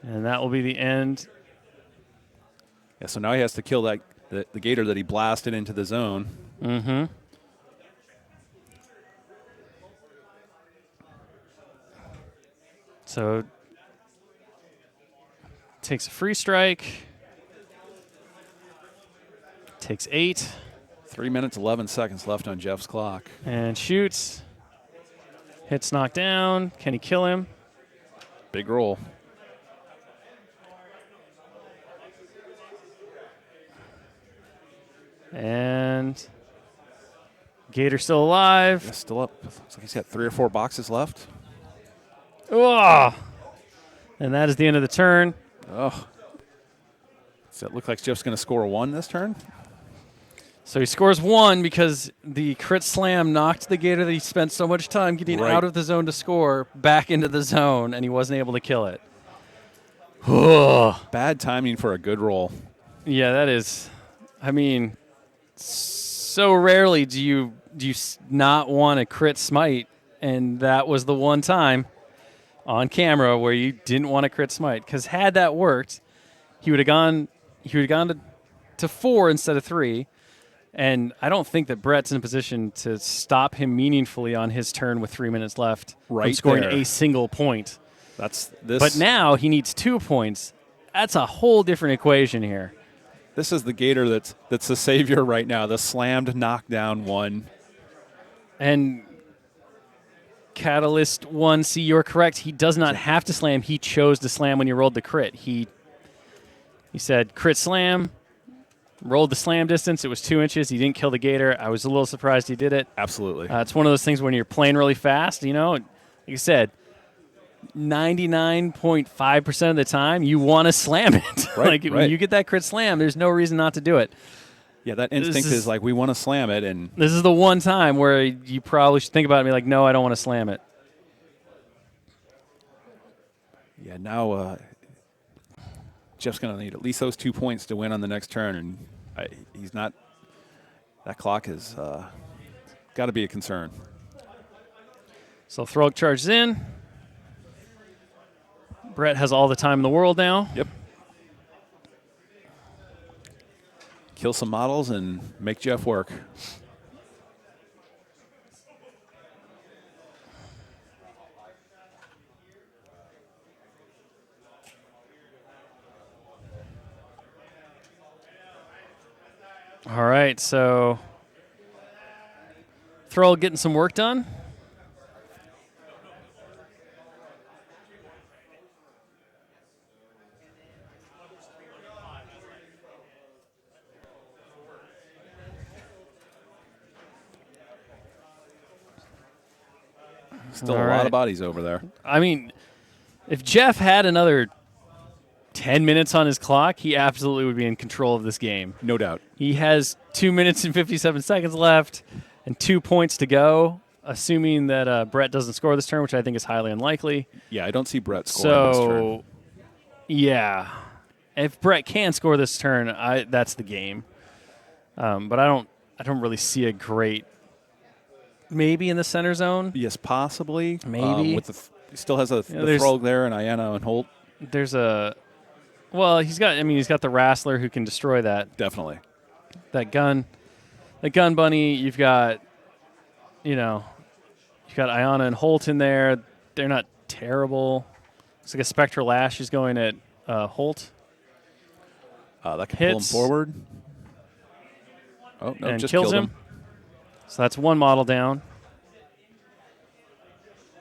And that will be the end. Yeah, so now he has to kill that the gator that he blasted into the zone. Mm-hmm. So takes a free strike. Takes 8 3 minutes, 11 seconds left on Jeff's clock. and shoots. Hits knocked down. Can he kill him? Big roll. And Gator still alive. Yeah, still up. Looks like he's got 3 or 4 boxes left. Oh! And that is the end of the turn. Oh. Does it look like Jeff's going to score 1 this turn? So he scores 1 because the crit slam knocked the Gator that he spent so much time getting Right. out of the zone to score back into the zone, and he wasn't able to kill it. Oh. Bad timing for a good roll. Yeah, that is. I mean, so rarely do you not want a crit smite, and that was the one time on camera where you didn't want a crit smite. Because had that worked, he would have gone. He would have gone to 4 instead of 3. And I don't think that Brett's in a position to stop him meaningfully on his turn with 3 minutes left from Right scoring there. a single point. That's this. But now he needs 2 points. That's a whole different equation here. This is the Gator that's the savior right now. The slammed knockdown one. And Catalyst 1C, you're correct. He does not have to slam. He chose to slam when you rolled the crit. He said crit slam, rolled the slam distance. It was 2 inches. He didn't kill the Gator. I was a little surprised he did it. Absolutely. It's one of those things when you're playing really fast, like I said, 99.5% of the time, you want to slam it. Right, When right. you get that crit slam, there's no reason not to do it. Yeah, that instinct is like we want to slam it, and This is the one time where you probably should think about it and be like, no, I don't want to slam it. yeah, now Jeff's going to need at least those 2 points to win on the next turn, and he's not. That clock has got to be a concern. So Throg charges in. Brett has all the time in the world now. Yep. Kill some models and make Jeff work. All right, so Throg getting some work done. Still All a lot right. of bodies over there. I mean, if Jeff had another 10 minutes on his clock, he absolutely would be in control of this game. No doubt. He has 2 minutes and 57 seconds left and 2 points to go, assuming that Brett doesn't score this turn, which I think is highly unlikely. Yeah, I don't see Brett scoring this turn. So, yeah. If Brett can score this turn, that's the game. But I don't really see a great maybe in the center zone. Yes, possibly. Maybe. He still has the Throg there and Iana and Holt. He's got the Wrestler who can destroy that Definitely. gun. The gun bunny, you've got Iana and Holt in there. They're not terrible. It's like a Spectral Lash is going at Holt. That can pull him Hits. forward. Oh, no, And just kills killed him. So that's one model down.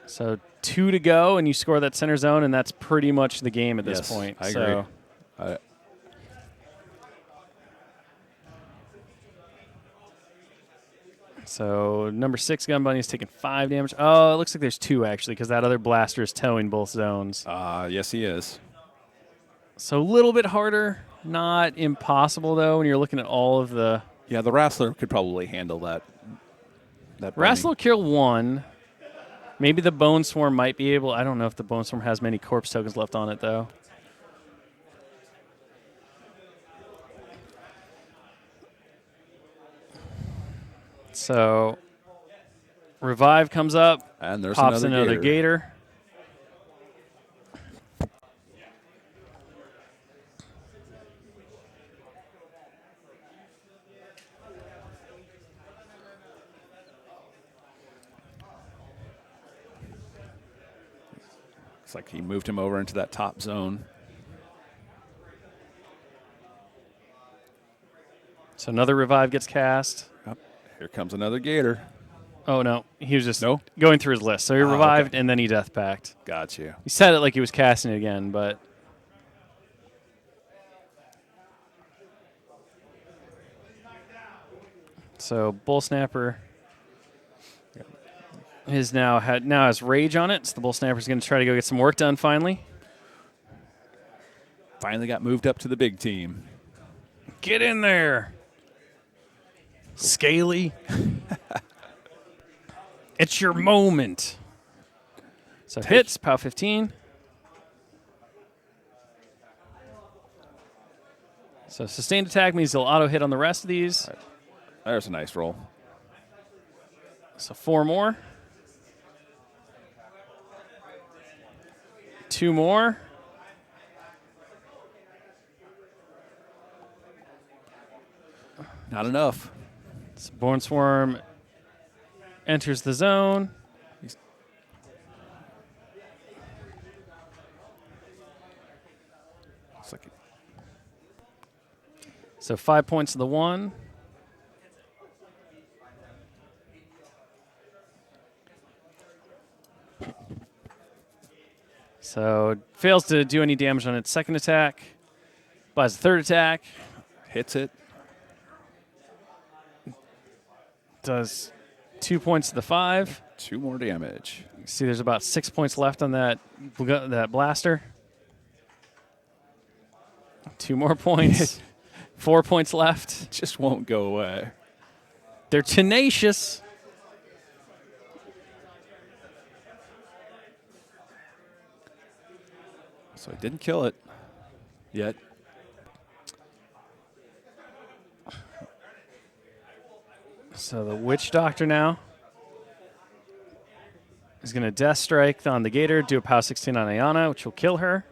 So 2 to go, and you score that center zone, and that's pretty much the game at this Yes, point. I So agree. So number 6 Gun Bunny is taking 5 damage. Oh, it looks like there's 2 actually, because that other blaster is towing both zones. Yes, he is. So a little bit harder, not impossible though. When you're looking at all of the Yeah, the Wrestler could probably handle that. Wrestler will kill 1. Maybe the Bone Swarm might be able. I don't know if the Bone Swarm has many corpse tokens left on it though. So Revive comes up, And there's pops another another gator. It's like he moved him over into that top zone. So another Revive gets cast. Yep. Here comes another gator. Oh, no. He was just No? going through his list. So he revived, okay. and then he death packed. Got you. He said it like he was casting it again, but... So Bull Snapper now has Rage on it. So the Bull Snapper's going to try to go get some work done finally. Finally got moved up to the big team. Get in there, Scaly. It's your moment. So hits, POW 15. So sustained attack means he'll auto hit on the rest of these. There's a nice roll. So 4 more. 2 more. Not enough. So Born Swarm enters the zone. It's like So 5 points to the 1. So fails to do any damage on its second attack. Buys the third attack. hits it. Does 2 points to the 5. 2 more damage. See, there's about 6 points left on that blaster. 2 more points. 4 points left. Just won't go away. They're tenacious. So he didn't kill it yet. So the Witch Doctor now is going to Death Strike on the Gator, do a POW 16 on Ayana, which will kill her.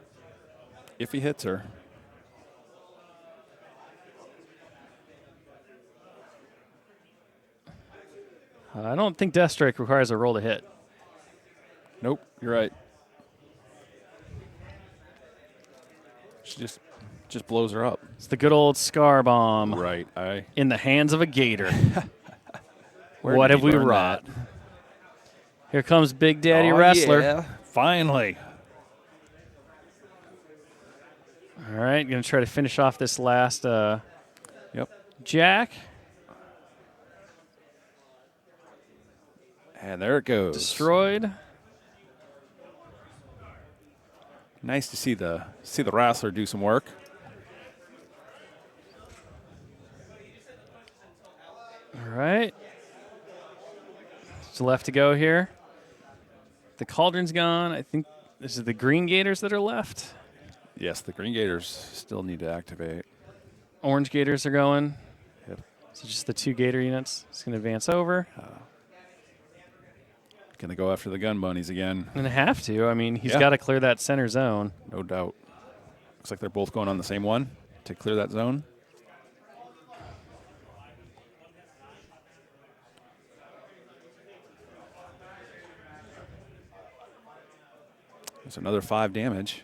If he hits her. I don't think Death Strike requires a roll to hit. Nope, you're right. She just blows her up. It's the good old Scar Bomb Right. in the hands of a Gator. Where What did have he we learn wrought? that? Here comes Big Daddy Oh, Wrestler. yeah. Finally. All right, going to try to finish off this last Yep. Jack. And there it goes. Destroyed. Nice to see the wrestler do some work. All right. What's left to go here? The cauldron's gone. I think this is the green gators that are left. Yes, the Green Gators still need to activate. Orange gators are going. Yep. So just the 2 gator units. It's going to advance over. Going to go after the gun bunnies again. And have to. I mean, he's Yeah. got to clear that center zone. No doubt. Looks like they're both going on the same one to clear that zone. There's another 5 damage.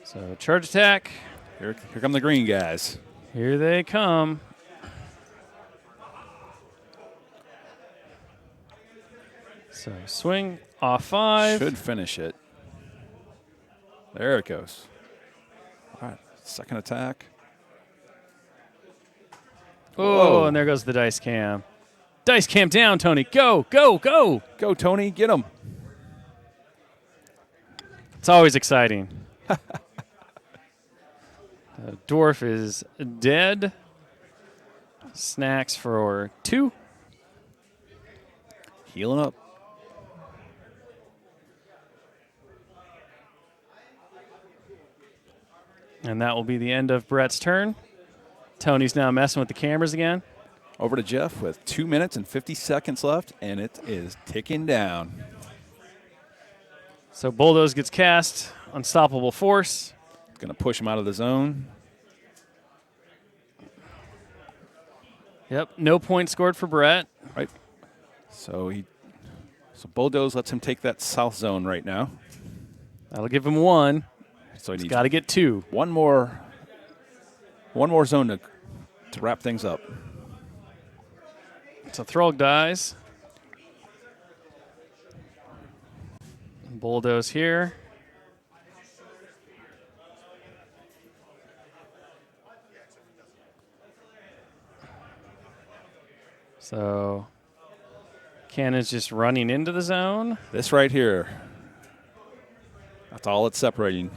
So charge attack. Here come the green guys. Here they come. So swing off 5. Should finish it. There it goes. All right, second attack. Oh, Whoa. and there goes the dice cam. Dice cam down, Tony. Go, go, go. Go, Tony, get him. It's always exciting. The dwarf is dead. Snacks for 2. Healing up. And that will be the end of Brett's turn. Tony's now messing with the cameras again. Over to Jeff with 2 minutes and 50 seconds left, and it is ticking down. So Bulldoze gets cast. Unstoppable Force. Going to push him out of the zone. Yep, no point scored for Brett. Right. So Bulldoze lets him take that south zone right now. That'll give him 1. So he He's needs got to get 2. one more zone to wrap things up. So Throg dies. Bulldoze here. So Cannon's just running into the zone. This right here. That's all it's separating.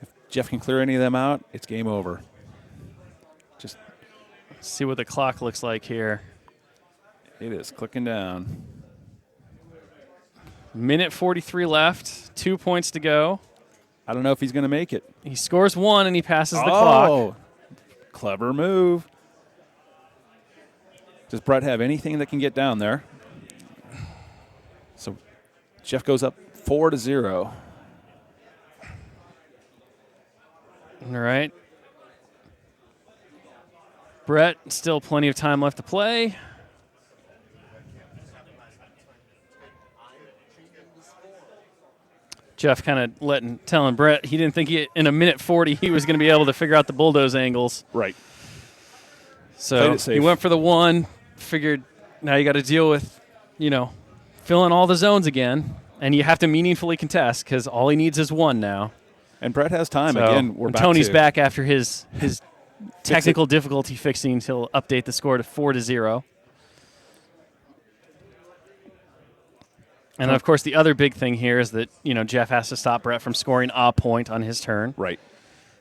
If Jeff can clear any of them out, it's game over. Just Let's see what the clock looks like here. it is clicking down. Minute 43 left. 2 points to go. I don't know if he's going to make it. He scores 1 and he passes the clock. Clever move. Does Brett have anything that can get down there? So Jeff goes up 4-0. All right. Brett, still plenty of time left to play. Jeff kind of telling Brett he didn't think in a minute 40 he was going to be able to figure out the Bulldoze angles. Right. So Played it safe. he went for the 1, figured now you got to deal with, filling all the zones again, and you have to meaningfully contest because all he needs is 1 now. And Brett has time. So Again, we're when back Tony's to back after his technical difficulty fixing. He'll update the score to 4-0. And then, of course, the other big thing here is that Jeff has to stop Brett from scoring a point on his turn, Right.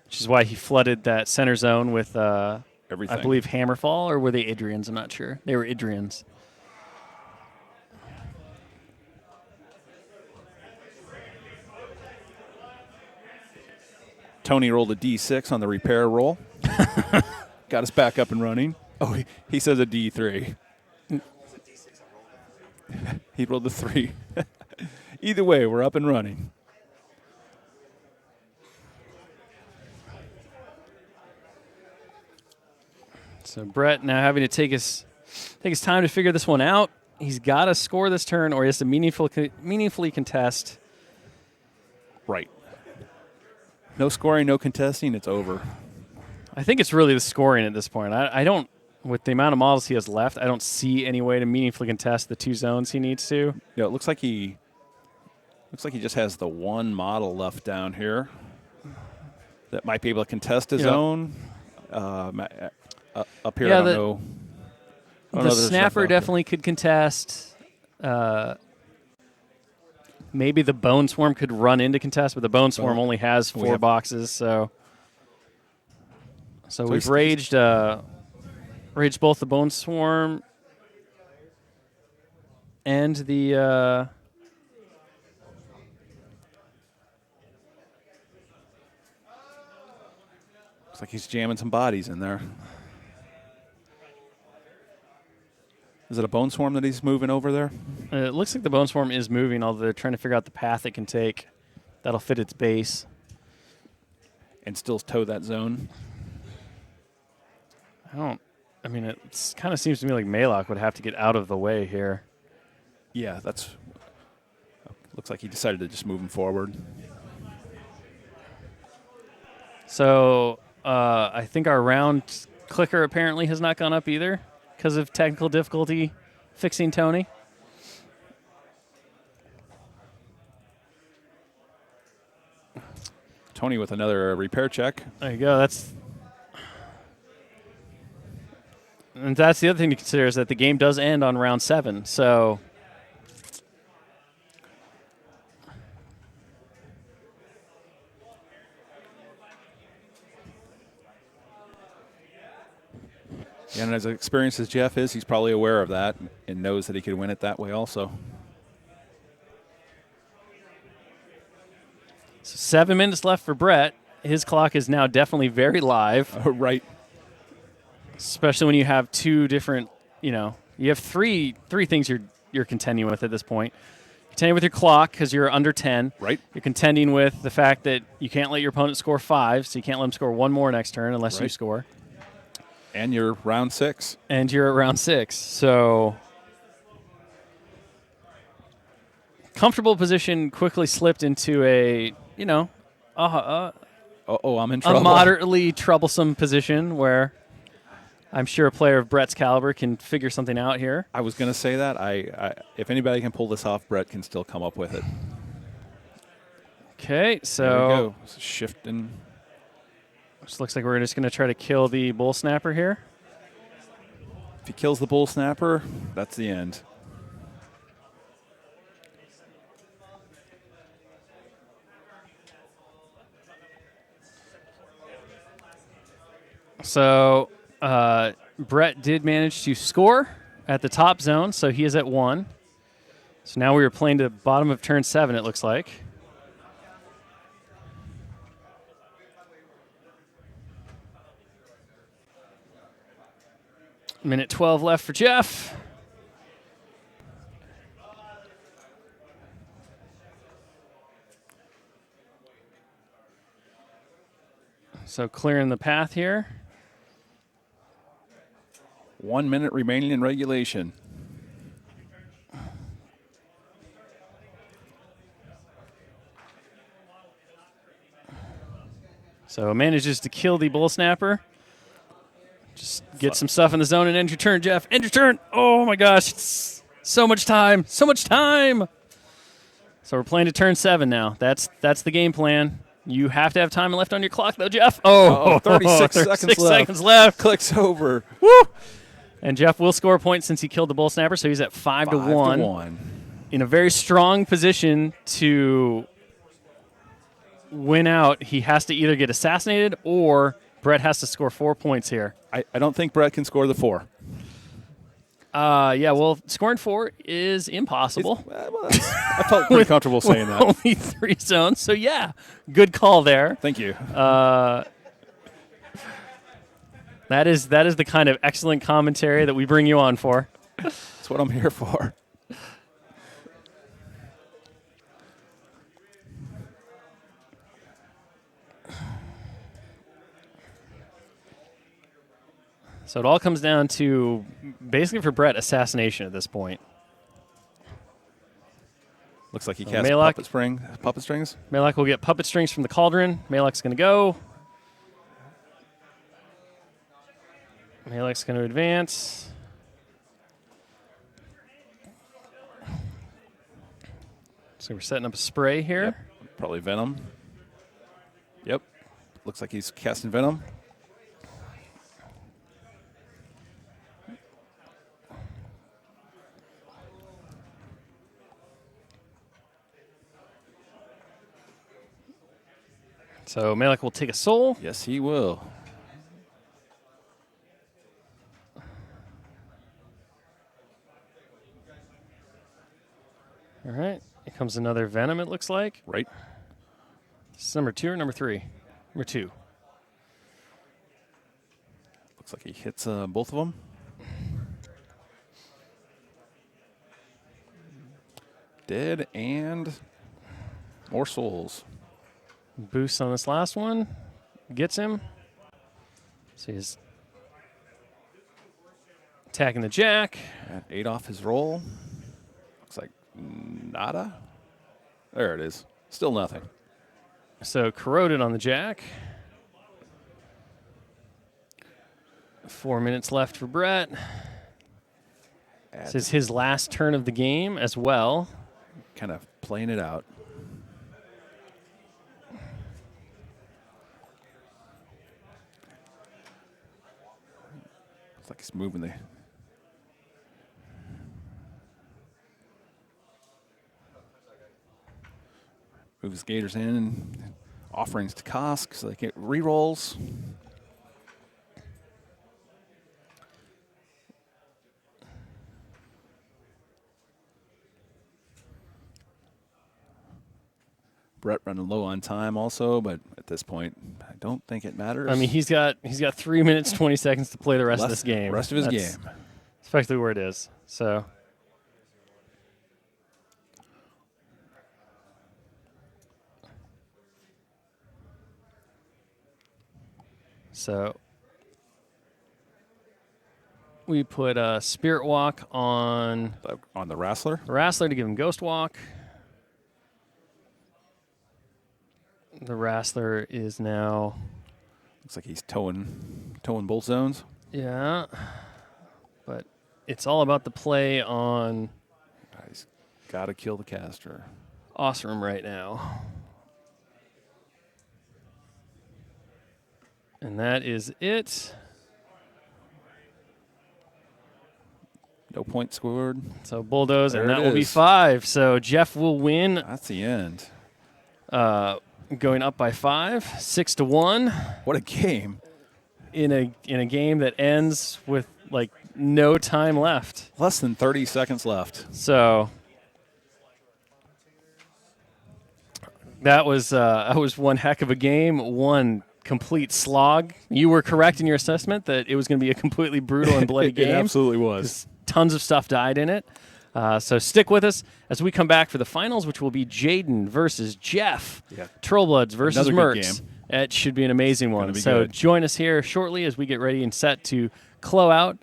which is why he flooded that center zone with Everything. I believe Hammerfall, or were they Idrians? I'm not sure. They were Idrians. Tony rolled a D6 on the repair roll. Got us back up and running. Oh, he says a D3. He rolled a 3. Either way, we're up and running. So Brett now having to take his time to figure this one out. He's got to score this turn, or he has to meaningfully contest. Right. No scoring, no contesting, it's over. I think it's really the scoring at this point. I don't, with the amount of models he has left, I don't see any way to meaningfully contest the 2 zones he needs to. Yeah, it looks like he just has the 1 model left down here that might be able to contest his own. Up here, Yeah, I don't know. The snapper definitely could contest. Maybe the bone swarm could run into contest, but the bone swarm only has 4 boxes, so we've raged both the bone swarm and the looks like he's jamming some bodies in there. Is it a bone swarm that he's moving over there? It looks like the bone swarm is moving, although they're trying to figure out the path it can take that'll fit its base. And still toe that zone? I mean, it kind of seems to me like Malok would have to get out of the way here. Yeah, looks like he decided to just move him forward. So I think our round clicker apparently has not gone up either because of technical difficulty fixing Tony. Tony with another repair check. There you go. That's the other thing to consider is that the game does end on round 7. So And as experienced as Jeff is, he's probably aware of that and knows that he could win it that way also. So 7 minutes left for Brett. His clock is now definitely very live. Right. Especially when you have 2 different, you have three things you're contending with at this point. You're contending with your clock because you're under 10. Right. You're contending with the fact that you can't let your opponent score 5, so you can't let him score 1 more next turn unless you score. And you're round 6. And you're at round 6. So comfortable position quickly slipped into a, I'm in trouble. a moderately troublesome position where I'm sure a player of Brett's caliber can figure something out here. I was going to say that. I if anybody can pull this off, Brett can still come up with it. Okay, so there we go. Shifting. Just looks like we're just going to try to kill the bull snapper here. If he kills the bull snapper, that's the end. So Brett did manage to score at the top zone, so he is at 1. So now we are playing to the bottom of turn 7, it looks like. Minute 12 left for Jeff. So clearing the path here. 1 minute remaining in regulation. So manages to kill the bull snapper. Just get some stuff in the zone and end your turn, Jeff. End your turn. Oh, my gosh. It's so much time. So much time. So we're playing to turn 7 now. That's the game plan. You have to have time left on your clock, though, Jeff. 36 seconds left. Clicks over. Woo! And Jeff will score a point since he killed the bull snapper, so he's at 5-1. In a very strong position to win out. He has to either get assassinated or Brett has to score 4 points here. I don't think Brett can score the 4. Yeah, well, scoring 4 is impossible. I felt pretty comfortable saying that. Only 3 zones, so yeah, good call there. Thank you. That is the kind of excellent commentary that we bring you on for. That's what I'm here for. So it all comes down to, basically for Brett, assassination at this point. Looks like he cast Malok, puppet strings. Malok will get puppet strings from the cauldron. Malok's going to go. Malek's going to advance. So we're setting up a spray here. Yep. Probably Venom. Yep. Looks like he's casting Venom. So Malek will take a soul. Yes, he will. All right. Here comes another Venom, it looks like. Right. This is number 2 or number 3? Number 2. Looks like he hits both of them. Dead and more souls. Boost on this last one. Gets him. So he's attacking the jack. At 8 off his roll. Looks like nada. There it is. Still nothing. So corroded on the jack. 4 minutes left for Brett. This is his last turn of the game as well. Kind of playing it out. Looks like he's moving the. Move his gators in. Offerings to Kosk so they get rerolls. Brett running low on time also, but at this point, I don't think it matters. I mean, he's got 3 minutes 20 seconds to play the rest of this game. Rest of his That's game. especially where it is. So we put a Spirit Walk on On the Wrestler. the Wrestler to give him Ghost Walk. The Wrestler is now, Looks like he's towing both zones. yeah, but it's all about the play on He's got to kill the caster. Awesome right now. And that is it. No point scored. So bulldoze, There and that it will be is. 5. So Jeff will win, That's the end. going up by 5, 6-1 What a game. in a game that ends with like no time left. Less than 30 seconds left. So that was one heck of a game. One complete slog. You were correct in your assessment that it was going to be a completely brutal and bloody game. It absolutely was. Tons of stuff died in it. So stick with us as we come back for the finals, which will be Jaden versus Jeff. Yeah. Trollbloods versus Another good Mercs. game. It should be an amazing one. be So good. join us here shortly as we get ready and set to close out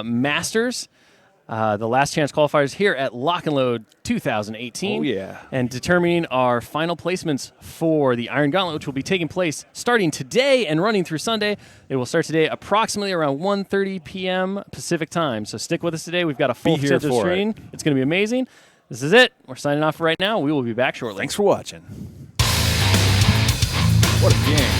Masters. The last chance qualifiers here at Lock and Load 2018. Oh, yeah. And determining our final placements for the Iron Gauntlet, which will be taking place starting today and running through Sunday. It will start today approximately around 1:30 p.m. Pacific time. So stick with us today. We've got a full Be here schedule for screen. It's going to be amazing. This is it. We're signing off right now. We will be back shortly. Thanks for watching. What a game.